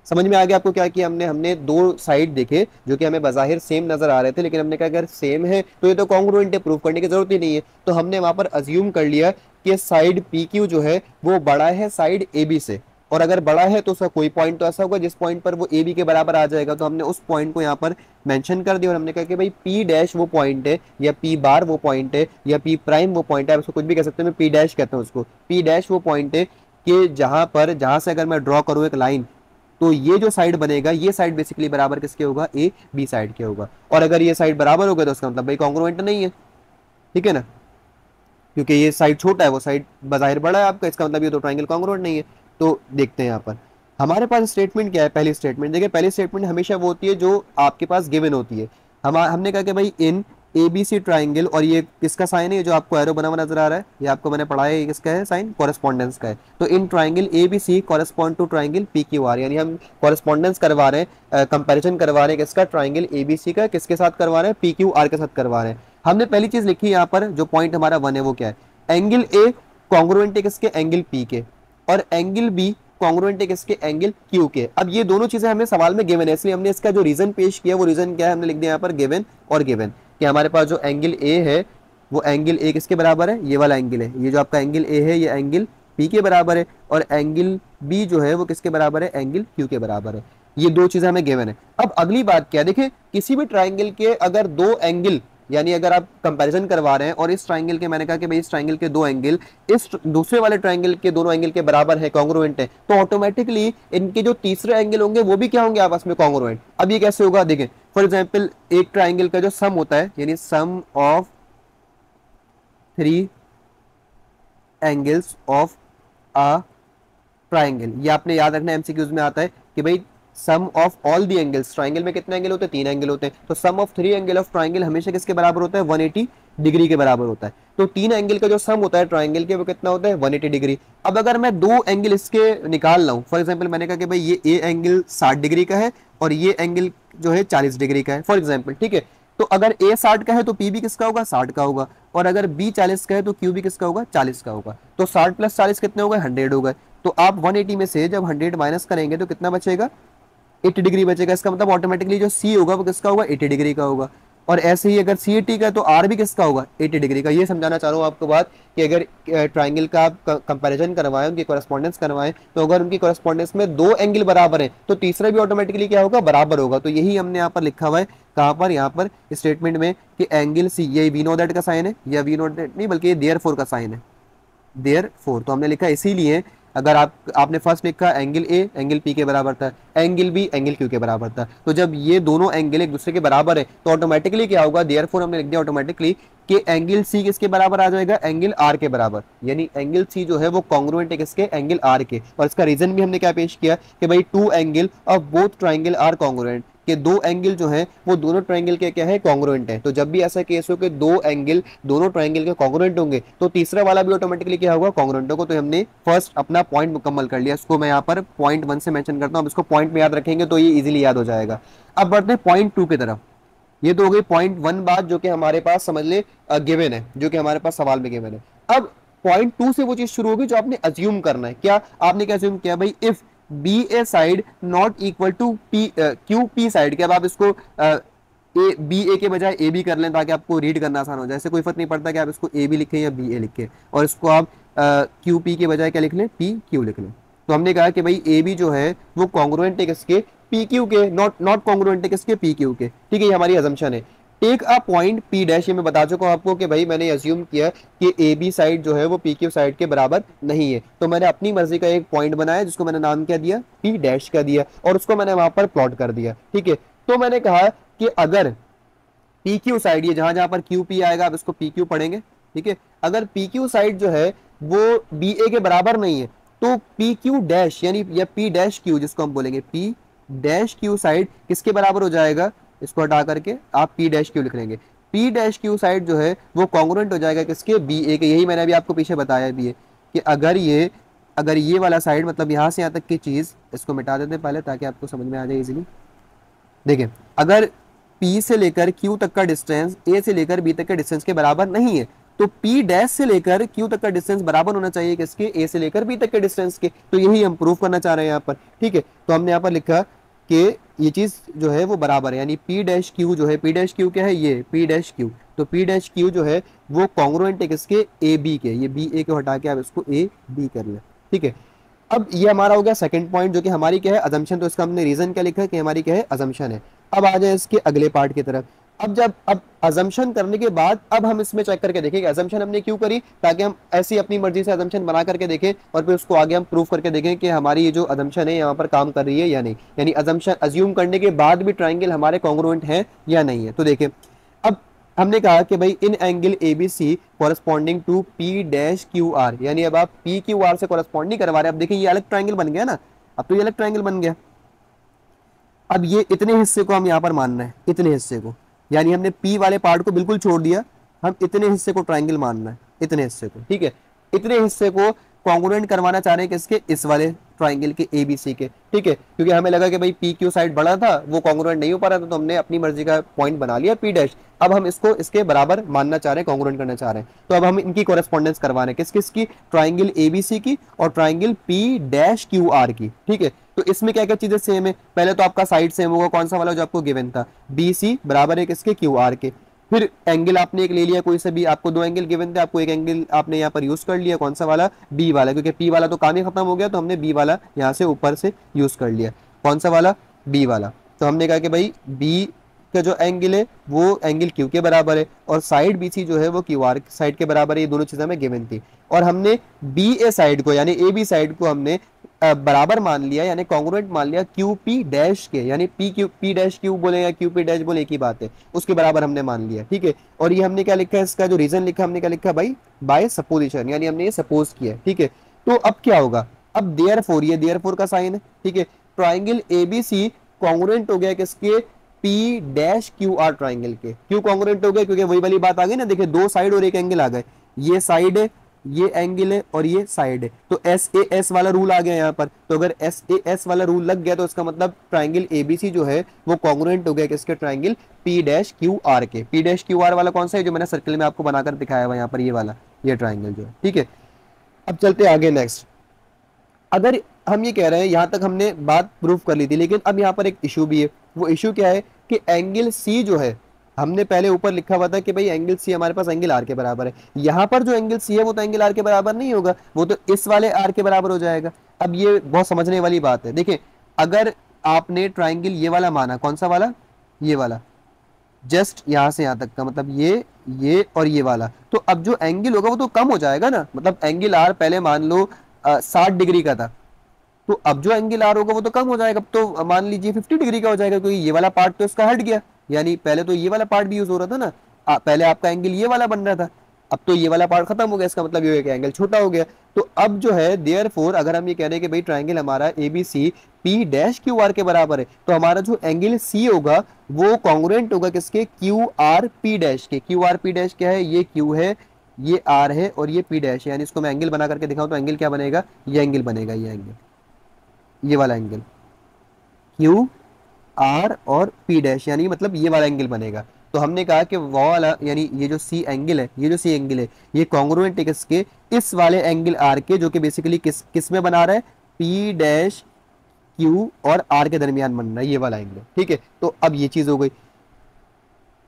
Speaker 1: समझ में आ गया आपको क्या किया हमने, हमने दो साइड देखे जो कि हमें बजाहिर सेम नजर आ रहे थे, लेकिन हमने कहा अगर सेम है तो ये तो कॉन्ग्रुएंट है, प्रूफ करने की जरूरत ही नहीं है। तो हमने वहां पर अज्यूम कर लिया कि साइड पी क्यू जो है वो बड़ा है साइड ए बी से, और अगर बड़ा है तो उसका कोई पॉइंट तो ऐसा होगा जिस पॉइंट पर वो ए बी के बराबर आ जाएगा। तो हमने उस पॉइंट को यहाँ पर मेंशन कर दिया और हमने कहा कि भाई पी डैश वो पॉइंट है, या पी बार वो पॉइंट है, या पी प्राइम वो पॉइंट है, आप उसको कुछ भी कह सकते हैं, मैं पी डैश कहता हूँ उसको। पी डैश वो पॉइंट है कि जहां से अगर मैं ड्रॉ करूँ एक लाइन तो ये जो साइड बनेगा ये साइड बेसिकली बराबर किसके होगा, ए बी साइड के होगा। और अगर ये साइड बराबर होगा तो उसका मतलब भाई कॉन्ग्रुएंट नहीं है, ठीक है ना, क्योंकि ये साइड छोटा है वो साइड बजाहिर बड़ा है आपका, इसका मतलब ये तो ट्रायंगल कॉन्ग्रुएंट नहीं है। तो देखते हैं यहाँ पर हमारे पास स्टेटमेंट क्या है। पहली स्टेटमेंट देखिए, पहली स्टेटमेंट हमेशा वो होती है जो आपके पास गिवन होती है। हमने कहा कि भाई इन ए बी सी ट्राइंगल, और ये किसका साइन है जो आपको एरो बना हुआ नजर आ रहा है, ये आपको मैंने पढ़ाया है, किसका है साइन, कॉरेस्पॉन्डेंस का है। तो in triangle A B C correspond to triangle P Q R, यानी हम कॉरेस्पॉन्डेंस करवा रहे हैं, कंपैरिजन करवा रहे हैं किसका, ट्राइंगल ए बी सी का किसके साथ करवा रहे हैं, पी क्यू आर के साथ करवा रहे हैं। हमने पहली चीज लिखी यहाँ पर, जो पॉइंट हमारा 1 है वो क्या है, एंगल ए कॉन्ग्रुएंट है किसके, एंगल पी के, और एंगल बी कॉन्ग्रुएंट है किसके, एंगल क्यू के। अब ये दोनों चीजें हमें सवाल में गिवन है, इसलिए हमने इसका जो रीजन पेश किया वो रीजन क्या है, हमने लिख दिया यहाँ पर गिवन और गिवन, कि हमारे पास जो एंगल ए है वो एंगल ए किसके बराबर है, ये वाला एंगल है, ये जो आपका एंगल ए है ये एंगल पी के बराबर है, और एंगल बी जो है वो किसके बराबर है, एंगल क्यू के बराबर है। ये दो चीजें हमें गिवन है। अब अगली बात क्या है, देखिए किसी भी ट्राइंगल के अगर दो एंगल यानी अगर आप कंपैरिजन करवा रहे हैं और इस ट्राइंगल के, मैंने कहा कि भाई इस ट्राइंगल के दो एंगल इस दूसरे वाले ट्राइंगल के दोनों एंगल के बराबर है, कॉन्ग्रुएंट है, तो ऑटोमेटिकली इनके जो तीसरे एंगल होंगे वो भी क्या होंगे, आपस में कॉन्ग्रुएंट। अब ये कैसे होगा, देखें फॉर एग्जाम्पल एक ट्राइंगल का जो सम होता है, यानी sum of 3 angles of a triangle, ये आपने याद रखना, एमसीक्यूज में आता है कि भाई sum of all the angles, triangle में कितने एंगल होते हैं, 3 एंगल होते हैं, तो सम ऑफ 3 एंगल ऑफ ट्राइंगल हमेशा किसके बराबर होता है, 180 डिग्री के बराबर होता है। तो 3 एंगल का जो सम होता है ट्राइंगल के वो कितना होता है, 180 डिग्री। अब अगर मैं 2 एंगल इसके निकाल रहा हूं, फॉर एग्जाम्पल मैंने कहा कि भाई ये ए एंगल 60 डिग्री का है और ये एंगल जो है 40 डिग्री का है फॉर एग्जाम्पल, ठीक है। तो अगर ए 60 का है तो पी भी किसका होगा, 60 का होगा, और अगर बी 40 का है तो क्यू भी किसका होगा, 40 का होगा। तो 60 प्लस 40 कितने हो गए, 100 हो गए। तो आप 180 में से जब 100 माइनस करेंगे तो कितना बचेगा, 80 डिग्री बचेगा। इसका मतलब ऑटोमेटिकली जो सी होगा वो किसका होगा, 80 डिग्री का होगा। और ऐसे ही अगर सी 80 का है तो आर भी किसका होगा, 80 डिग्री का। ये समझाना चाह रहा हूँ आपको बात कि अगर ट्राइंगल का आप कंपैरिजन करवाएं, उनकी कॉरेस्पॉन्डेंस करवाएं, तो अगर उनकी कॉरेस्पॉन्डेंस में 2 एंगल बराबर है तो तीसरा भी ऑटोमेटिकली क्या होगा, बराबर होगा। तो यही हमने यहाँ पर लिखा हुआ है, कहाँ पर, यहाँ पर स्टेटमेंट में, कि एंगल सी, ये वी नो दैट का साइन है, या वी नो दैट नहीं बल्कि ये देयरफॉर का साइन है, देयरफॉर। तो हमने लिखा इसीलिए, अगर आपने फर्स्ट लिखा एंगल ए एंगल पी के बराबर था, एंगल बी एंगल क्यू के बराबर था, तो जब ये दोनों एंगल एक दूसरे के बराबर है तो ऑटोमेटिकली क्या होगा, देयरफॉर हमने लिख दिया ऑटोमेटिकली कि एंगल सी किसके बराबर आ जाएगा, एंगल आर के बराबर। यानी एंगल सी जो है वो कॉन्ग्रुएंट है किसके, एंगल आर के। और इसका रीजन भी हमने क्या पेश किया कि भाई 2 angle of both triangle are congruent, कि 2 एंगल जो है वो दोनों ट्राइंगल के क्या है, कॉन्ग्रुएंट है। तो जब भी ऐसा केस हो कि 2 एंगल दोनों ट्राइंगल के कॉन्ग्रुएंट होंगे तो तीसरा वाला भी ऑटोमेटिकली क्या होगा, कॉन्ग्रुएंट होगा। तो हमने फर्स्ट अपना पॉइंट मुकम्मल कर लिया। इसको मैं यहाँ पर पॉइंट 1 से मेंशन करता हूँ, इसको पॉइंट में याद रखेंगे तो ये इजीली याद हो जाएगा। अब बढ़ते हैं पॉइंट 2 की तरफ। ये तो हो गई पॉइंट 1 बात जो कि हमारे पास समझ ले गिवन है, जो कि हमारे पास सवाल में गिवन है। अब पॉइंट 2 से वो चीज शुरू होगी जो आपने अज्यूम करना है। क्या आपने क्या अज्यूम किया, भाई if B A side not equal to P Q P side के। अब आप इसको ए बी ए के बजाय ए बी कर लें ताकि आपको रीड करना आसान हो जाए। ऐसे कोई फर्क नहीं पड़ता कि आप इसको ए बी लिखें या बी ए लिखें, और इसको आप क्यू पी के बजाय क्या लिख लें, पी क्यू लिख लें। तो हमने कहा कि भाई ए बी जो है वो कॉन्ग्रुएंट है किसके, पी क्यू के, नॉट कॉन्ग्रुएंट है किसके, पी क्यू के। ठीक है, ये हमारी अजम्पशन है। Take a point P dash, ये मैं बता चुका हूं आपको कि भाई मैंने अज्यूम किया कि ए बी साइड जो है वो पी क्यू साइड के बराबर नहीं है, तो मैंने अपनी मर्जी का एक पॉइंट बनाया जिसको मैंने नाम क्या दिया, पी डैश का दिया, और उसको मैंने वहां पर प्लॉट कर दिया। ठीक है, तो मैंने कहा कि अगर पी क्यू साइड, ये जहां जहां पर क्यू पी आएगा आप इसको पी क्यू पढ़ेंगे, ठीक है, अगर पी क्यू साइड जो है वो बी ए के बराबर नहीं है तो पी क्यू डैश यानी या पी डैश क्यू जिसको हम बोलेंगे पी डैश क्यू साइड किसके बराबर हो जाएगा, इसको हटा करके आप पी डैश क्यू लिख लेंगे। पी डैश क्यू साइड जो है वो कॉन्ग्रुएंट हो जाएगा किसके, बी ए के। यही मैंने अभी आपको पीछे बताया भी है कि अगर ये वाला साइड मतलब यहां से यहां तक की चीज, इसको मिटा देते हैं पहले ताकि आपको समझ में आ जाए इजीली। देखिए, अगर P से लेकर Q तक का डिस्टेंस A से लेकर B तक के डिस्टेंस के बराबर नहीं है तो P डैश से लेकर Q तक का डिस्टेंस बराबर होना चाहिए किसके, A से लेकर B तक के डिस्टेंस के। तो यही हम प्रूव करना चाह रहे हैं यहाँ पर। ठीक है, तो हमने यहाँ पर लिखा कि ये चीज जो है वो बराबर है, यानी P डैश Q जो है, P डैश Q क्या है, ये P डैश Q, तो P डैश Q जो है वो कॉन्ग्रुएंट है किसके, A B के। ये B A को हटा के आप इसको A B कर लें। ठीक है, अब ये हमारा हो गया सेकंड पॉइंट जो कि हमारी क्या है, अजम्पशन। तो इसका हमने रीजन क्या लिखा है कि हमारी क्या है, अजम्पशन है। अब आ जाए इसके अगले पार्ट की तरफ। अब अजम्पशन करने के बाद अब हम इसमें चेक करके देखेंगे अजम्पशन हमने क्यों करी, ताकि हम ऐसी अपनी मर्जी से अजम्पशन बना करके देखें और फिर उसको आगे हम प्रूव करके देखें कि हमारी ये जो अजम्पशन है यहाँ पर काम कर रही है या नहीं, यानी अजम्पशन अज्यूम करने के बाद भी ट्राइंगल हमारे कॉन्ग्रुएंट है या नहीं है। तो देखिए, अब हमने कहा कि भाई इन angle A B C corresponding to P dash Q R, यानी अब आप पी क्यू आर से कॉरेस्पॉन्ड नहीं करवा रहे। अब देखिए ये अलग ट्राइंगल बन गया ना, अब तो ये अलग ट्राइंगल बन गया। अब ये इतने हिस्से को हम यहाँ पर मान रहे हैं, इतने हिस्से को, यानी हमने पी वाले पार्ट को बिल्कुल छोड़ दिया, हम इतने हिस्से को ट्राइंगल मान रहे हैं, इतने हिस्से को। ठीक है, इतने हिस्से को कॉन्ग्रुएंट करवाना चाह रहे हैं किसके, इस वाले ट्राइंगल के एबीसी के। ठीक है, क्योंकि हमें लगा कि भाई पी क्यू साइड बड़ा था, वो कॉन्ग्रुएंट नहीं हो पा रहा था, तो हमने अपनी मर्जी का पॉइंट बना लिया पी डैश। अब हम इसको इसके बराबर मानना चाह रहे हैं, कॉन्ग्रुएंट करना चाह रहे हैं। तो अब हम इनकी कॉरेस्पॉन्डेंस करवा रहे हैं किस किस की, ट्राइंगल एबीसी की और triangle P dash Q are की। ठीक है, तो इसमें क्या क्या चीजें सेम है, पहले तो आपका साइड सेम होगा, कौन सा वाला जो आपको गिवन था, बी सी बराबर है किसके, क्यू आर के। फिर एंगल आपने एक ले लिया कोई सा भी, आपको 2 एंगल गिवन थे, आपको एक एंगल आपने यहाँ पर यूज कर लिया, कौन सा वाला, बी वाला, क्योंकि पी वाला तो काम ही खत्म हो गया, तो हमने बी वाला यहाँ से ऊपर से यूज कर लिया, कौन सा वाला, बी वाला। तो हमने कहा कि भाई बी का जो एंगल है वो एंगल क्यू के बराबर है, और साइड बी सी जो है वो क्यू आर साइड के बराबर है। ये दोनों चीजें हमें गिवन थी, और हमने बी ए साइड को यानी ए बी साइड को हमने बराबर मान लिया, यानी कॉन्ग्रुएंट मान लिया क्यू पी डैश के, यानी P Q P dash Q बोले या क्यू पी डैश बोले एक ही बात है, उसके बराबर हमने मान लिया। ठीक है, और ये हमने क्या लिखा है, इसका जो रीजन लिखा हमने क्या लिखा भाई, बाय सपोजिशन, यानी हमने ये सपोज किया। ठीक है, तो अब क्या होगा, अब देयरफॉर, ये देयरफॉर का साइन है। ठीक है, ट्राइंगल एबीसी कॉन्ग्रुएंट हो गया किसके, P dash Q R triangle के। क्यों कॉन्ग्रुएंट हो गया, क्योंकि वही वाली बात आ गई ना, देखिए दो साइड और एक एंगल आ गए, ये साइड है, ये एंगल है, और ये साइड है, तो एस ए एस वाला रूल आ गया यहाँ पर। तो अगर एस ए एस वाला रूल लग गया तो इसका मतलब ट्राइंगल एबीसी जो है वो कॉन्ग्रुएंट हो गया किसके, triangle P dash Q R के। पी डैश क्यू आर वाला कौन सा है, जो मैंने सर्कल में आपको बनाकर दिखाया हुआ यहाँ पर, ये वाला, ये ट्राइंगल जो है। ठीक है, अब चलते आगे नेक्स्ट। अगर हम ये कह रहे हैं, यहां तक हमने बात प्रूफ कर ली थी, लेकिन अब यहाँ पर एक इशू भी है। वो इशू क्या है कि एंगल सी जो है, हमने पहले ऊपर लिखा हुआ था कि भाई एंगल सी हमारे पास एंगल आर के बराबर है। यहाँ पर जो एंगल सी है वो तो एंगल आर के बराबर नहीं होगा, वो तो इस वाले आर के बराबर हो जाएगा। अब ये बहुत समझने वाली बात है। देखिए, अगर आपने ट्राइंगल ये वाला माना, कौन सा वाला, ये वाला, जस्ट यहां से यहां तक का, मतलब ये और ये वाला, तो अब जो एंगल होगा वो तो कम हो जाएगा ना। मतलब एंगल आर पहले मान लो 60 डिग्री का था, तो अब जो एंगल आर होगा वो तो कम हो जाएगा। अब तो मान लीजिए 50 डिग्री का हो जाएगा, क्योंकि ये वाला पार्ट तो इसका हट गया। यानी पहले तो ये वाला पार्ट भी यूज हो रहा था ना, पहले आपका एंगल ये वाला बन रहा था, अब तो ये वाला पार्ट खत्म हो गया। इसका मतलब ये है कि एंगल छोटा हो गया। तो अब जो है देयरफॉर, अगर हम ये कह रहे हैं कि भाई ट्राइंगल हमारा A B C P dash Q R के बराबर है, तो हमारा जो एंगल सी होगा वो कॉन्ग्रुएंट होगा किसके, क्यू आर पी डैश के। क्यू आर पी डैश क्या है, ये क्यू है, ये आर है, और ये पी डैश है। यानी इसको मैं एंगल बना करके दिखाऊं तो एंगल क्या बनेगा, ये एंगल बनेगा, ये एंगल, ये वाला एंगल क्यू आर और पी डैश, यानी मतलब ये वाला एंगल बनेगा। तो हमने कहा कि वो वाला, यानी ये जो सी एंगल है, ये जो सी एंगल है, ये कॉन्ग्रुएंट है किसके, इस वाले एंगल आर के, जो कि बेसिकली किस में बना रहा है, पी डैश क्यू और आर के दरमियान बन रहा है, ये वाला एंगल। ठीक है, तो अब ये चीज हो गई।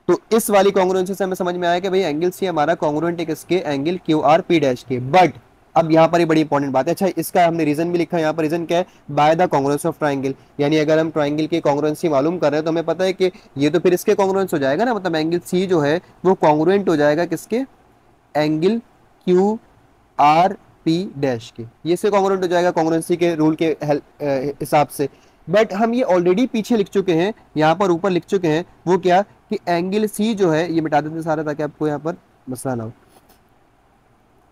Speaker 1: तो इस वाली कॉन्ग्रुएंसी से हमें समझ में आया कि भाई एंगल सी हमारा कॉन्ग्रुएंट है किसके, angle Q R P dash के। बट अब यहाँ पर ये बड़ी इंपॉर्टेंट बात है। अच्छा, इसका हमने रीजन भी लिखा है यहाँ पर। रीजन क्या है, by the congruence of triangle, यानी अगर हम ट्राइंगल की कॉन्ग्रुएंसी मालूम कर रहे हैं तो हमें पता है कि ये तो फिर इसके कॉन्ग्रुएंस हो जाएगा ना। मतलब एंगल सी जो है वो कॉन्ग्रुएंट हो जाएगा किसके, angle Q R P dash के, ये से कॉन्ग्रुएंट हो जाएगा कॉन्ग्रुएंसी के रूल के हिसाब से। बट हम ये ऑलरेडी पीछे लिख चुके हैं, यहाँ पर ऊपर लिख चुके हैं। वो क्या कि एंगल सी जो है, ये मिटा देते हैं सारा ताकि आपको यहाँ पर मसला ना हो।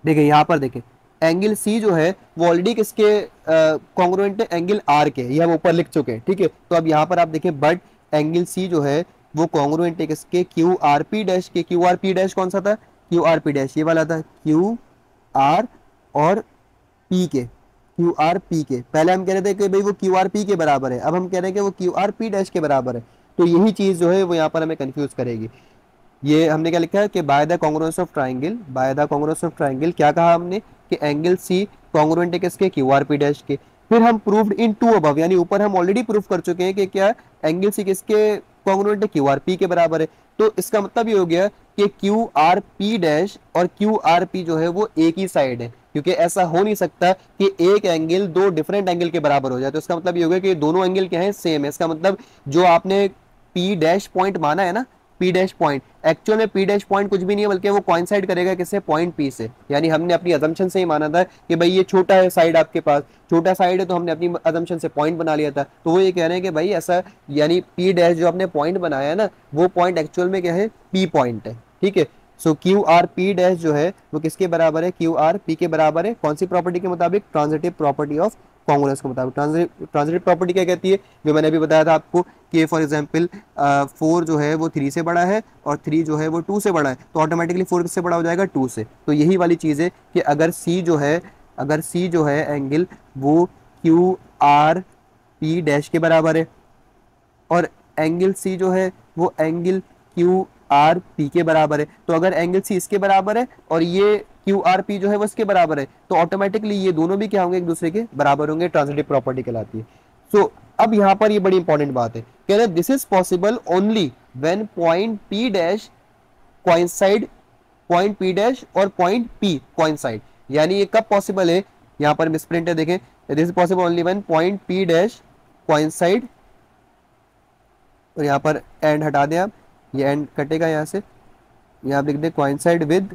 Speaker 1: देखिए यहाँ पर देखें, एंगल सी जो है वो ऑलरेडी किसके कॉन्ग्रुएंट है, एंगल आर के, ये हम ऊपर लिख चुके हैं। ठीक है, तो अब यहाँ पर आप देखें, बट एंगल सी जो है वो कॉन्ग्रुएंट है किसके, क्यू आर पी डैश के। क्यू आर पी डैश कौन सा था, क्यू आर पी डैश ये वाला था, क्यू आर और पी के, क्यू आर पी के। पहले हम कह रहे थे कि भाई वो क्यू आर पी के बराबर है, अब हम कह रहे हैं कि वो क्यू आर पी डैश के बराबर है। तो यही चीज जो है वो यहाँ पर हमें कंफ्यूज करेगी। ये हमने क्या लिखा है कि by the congruence of triangle, by the congruence of triangle क्या कहा हमने कि एंगल सी कॉन्ग्रुएंट है किसके, क्यू आर पी डैश के। फिर हम प्रूव्ड इन टू अबव, यानी ऊपर हम ऑलरेडी प्रूव कर चुके हैं कि क्या एंगल सी किसके कॉन्ग्रुएंट है, क्यू आर पी के बराबर है। तो इसका मतलब ये हो गया कि क्यू आर पी डैश और क्यू आर पी जो है वो एक ही साइड है, क्योंकि ऐसा हो नहीं सकता कि एक एंगल दो डिफरेंट एंगल के बराबर हो जाए। तो इसका मतलब ये हो गया कि दोनों एंगल क्या है, सेम है। इसका मतलब जो आपने पी डैश पॉइंट माना है ना, पी डैश पॉइंट, एक्चुअल में पी डैश पॉइंट कुछ भी नहीं है, बल्कि वो कोइंसाइड करेगा किससे, पॉइंट पी से। यानी हमने अपनी अजम्पशन से ही माना था कि भाई ये छोटा है साइड, आपके पास छोटा साइड है, तो हमने अपनी अजम्पशन से पॉइंट बना लिया था। तो वो ये कह रहे हैं कि भाई ऐसा, यानी पी डैश जो आपने पॉइंट बनाया है ना, वो पॉइंट एक्चुअल में क्या है, पी पॉइंट है। ठीक है, सो क्यू आर पी डैश जो है वो किसके बराबर है, क्यू आर पी के बराबर है। कौन सी प्रॉपर्टी के मुताबिक, ट्रांजिटिव प्रॉपर्टी ऑफ कॉन्ग्रुएंस के मुताबिक। ट्रांजिटिव प्रॉपर्टी क्या कहती है, जो मैंने अभी बताया था आपको कि फॉर एग्जांपल 4 जो है वो 3 से बड़ा है और 3 जो है वो 2 से बड़ा है, तो ऑटोमेटिकली 4 किससे बड़ा हो जाएगा, 2 से। तो यही वाली चीज़ है कि अगर सी जो है, अगर सी जो है एंगल वो क्यू आर पी डैश के बराबर है, और एंगल सी जो है वो एंगल क्यू आर पी के बराबर है, तो अगर एंगल सी इसके बराबर है और ये क्यू आर पी जो है वो इसके बराबर है, तो ऑटोमेटिकली ये दोनों भी क्या होंगे, एक दूसरे के बराबर होंगे। ट्रांजिटिव प्रॉपर्टी कहलाती है। सो अब यहाँ पर ये बड़ी इंपॉर्टेंट बात है, कह रहे this is possible only when point P dash coincide, point P dash और पॉइंट पी कोइंसाइड। यानी ये कब पॉसिबल है, यहाँ पर मिसप्रिंट है, देखें, this is possible only when point P dash coincide और यहाँ पर एंड हटा दें आप, ये एंड कटेगा यहाँ से, यहाँ आप लिख दें कोइंसाइड विद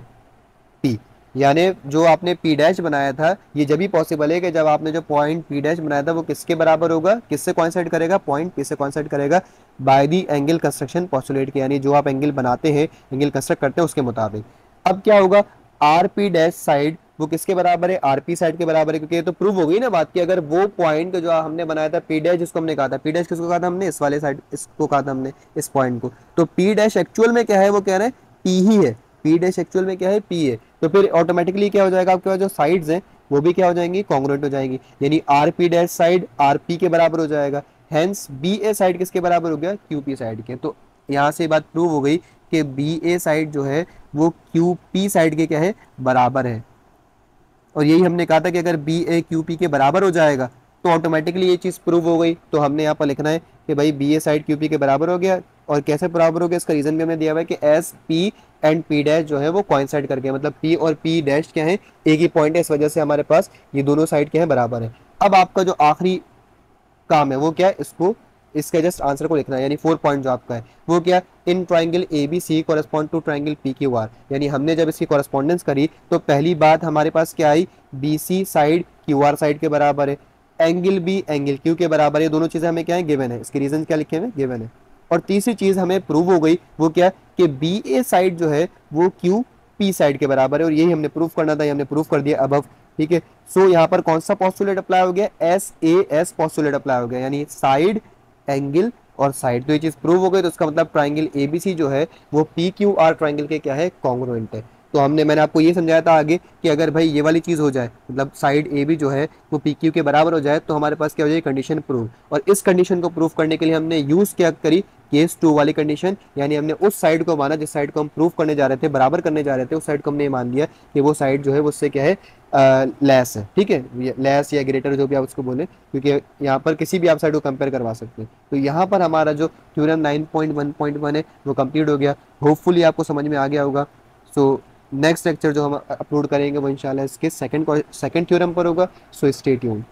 Speaker 1: पी। यानी जो आपने पी डैश बनाया था, ये जब भी पॉसिबल है कि जब आपने जो पॉइंट पी डैश बनाया था वो किसके बराबर होगा, किससे कोइंसाइड करेगा, पॉइंट पी से कोइंसाइड करेगा by the angle construction postulate के, यानी जो आप एंगल बनाते हैं, एंगल कंस्ट्रक्ट करते हैं उसके मुताबिक। अब क्या होगा, आर पी डैश साइड वो किसके बराबर है, आरपी साइड के बराबर है, क्योंकि ये तो प्रूव हो गई ना बात की, अगर वो पॉइंट जो हमने बनाया था पी डैश, जिसको हमने कहा था पी डैश, किसको कहा था हमने, इस वाले साइड, इसको कहा था हमने, इस पॉइंट को, तो पी डैश एक्चुअल में क्या है, वो कह रहे हैं पी ही है, पी डैश एक्चुअल में क्या है, पी है। तो फिर ऑटोमेटिकली क्या हो जाएगा, आपके पास जो साइड्स हैं वो भी क्या हो जाएंगी, कॉन्ग्रुएंट हो जाएंगी, यानी R P dash side R P के बराबर हो जाएगा। हेंस बी ए साइड किसके बराबर हो गया, क्यू पी साइड के। तो यहाँ से बात प्रूव हो गई कि बी ए साइड जो है वो क्यू पी साइड के क्या है, बराबर है। और यही हमने कहा था कि अगर बी ए क्यू पी के बराबर हो जाएगा तो ऑटोमेटिकली ये चीज़ प्रूव हो गई। तो हमने यहाँ पर लिखना है कि भाई B A side Q P के बराबर हो गया। और कैसे बराबर हो गया, इसका रीजन भी हमें दिया हुआ है कि S P and P dash जो है वो कोइंसाइड करके, मतलब पी और पी डैश क्या है, एक ही पॉइंट है, इस वजह से हमारे पास ये दोनों साइड क्या है, बराबर है। अब आपका जो आखिरी काम है वो क्या है, इसको, इसके जस्ट आंसर को लिखना है, यानी 4 पॉइंट जो आपका है वो क्या, in triangle A B C correspond to triangle P Q R. यानी हमने जब इसकी कॉरेस्पॉन्डेंस करी तो पहली बात हमारे पास क्या आई, B C side Q R side के बराबर है, एंगल बी एंगल क्यू के बराबर है, दोनों चीजें हमें क्या है, गिवन है, इसके रीजन क्या लिखे हुए, गिवन है। और तीसरी चीज हमें प्रूव हो गई, वो क्या कि बी ए साइड जो है वो क्यू पी साइड के बराबर है, और यही हमने प्रूव करना था, ये हमने प्रूव कर दिया अबव। ठीक है, सो यहाँ पर कौन सा पॉस्टुलेट अप्लाई हो गया, S A S postulate apply हो गया, यानी साइड एंगल और साइड। तो ये चीज प्रूव हो गई, तो इसका मतलब ट्राइंगल एबीसी जो है वो पी क्यू आर ट्राइंगल के क्या है, कॉन्ग्रुएंट है। तो मैंने आपको ये समझाया था आगे कि अगर भाई ये वाली चीज हो जाए, मतलब साइड ए बी जो है वो पी क्यू के बराबर हो जाए, तो हमारे पास क्या हो जाएगी, कंडीशन प्रूव। और इस कंडीशन को प्रूव करने के लिए हमने यूज क्या करी, केस 2 वाली कंडीशन, यानी हमने उस साइड को माना जिस साइड को हम प्रूव करने जा रहे थे, बराबर करने जा रहे थे, उस साइड को हमने मान लिया कि वो साइड जो है वो उससे क्या है, लेस है। ठीक है, लेस या ग्रेटर जो भी आप उसको बोले, क्योंकि यहाँ पर किसी भी आप साइड को कंपेयर करवा सकते हैं। तो यहाँ पर हमारा जो थ्योरम 9.1.1 है वो कंप्लीट हो गया। होपफुली आपको समझ में आ गया होगा। सो नेक्स्ट लेक्चर जो हम अपलोड करेंगे वो इंशाल्लाह इसके सेकंड थ्योरम पर होगा। So stay tuned.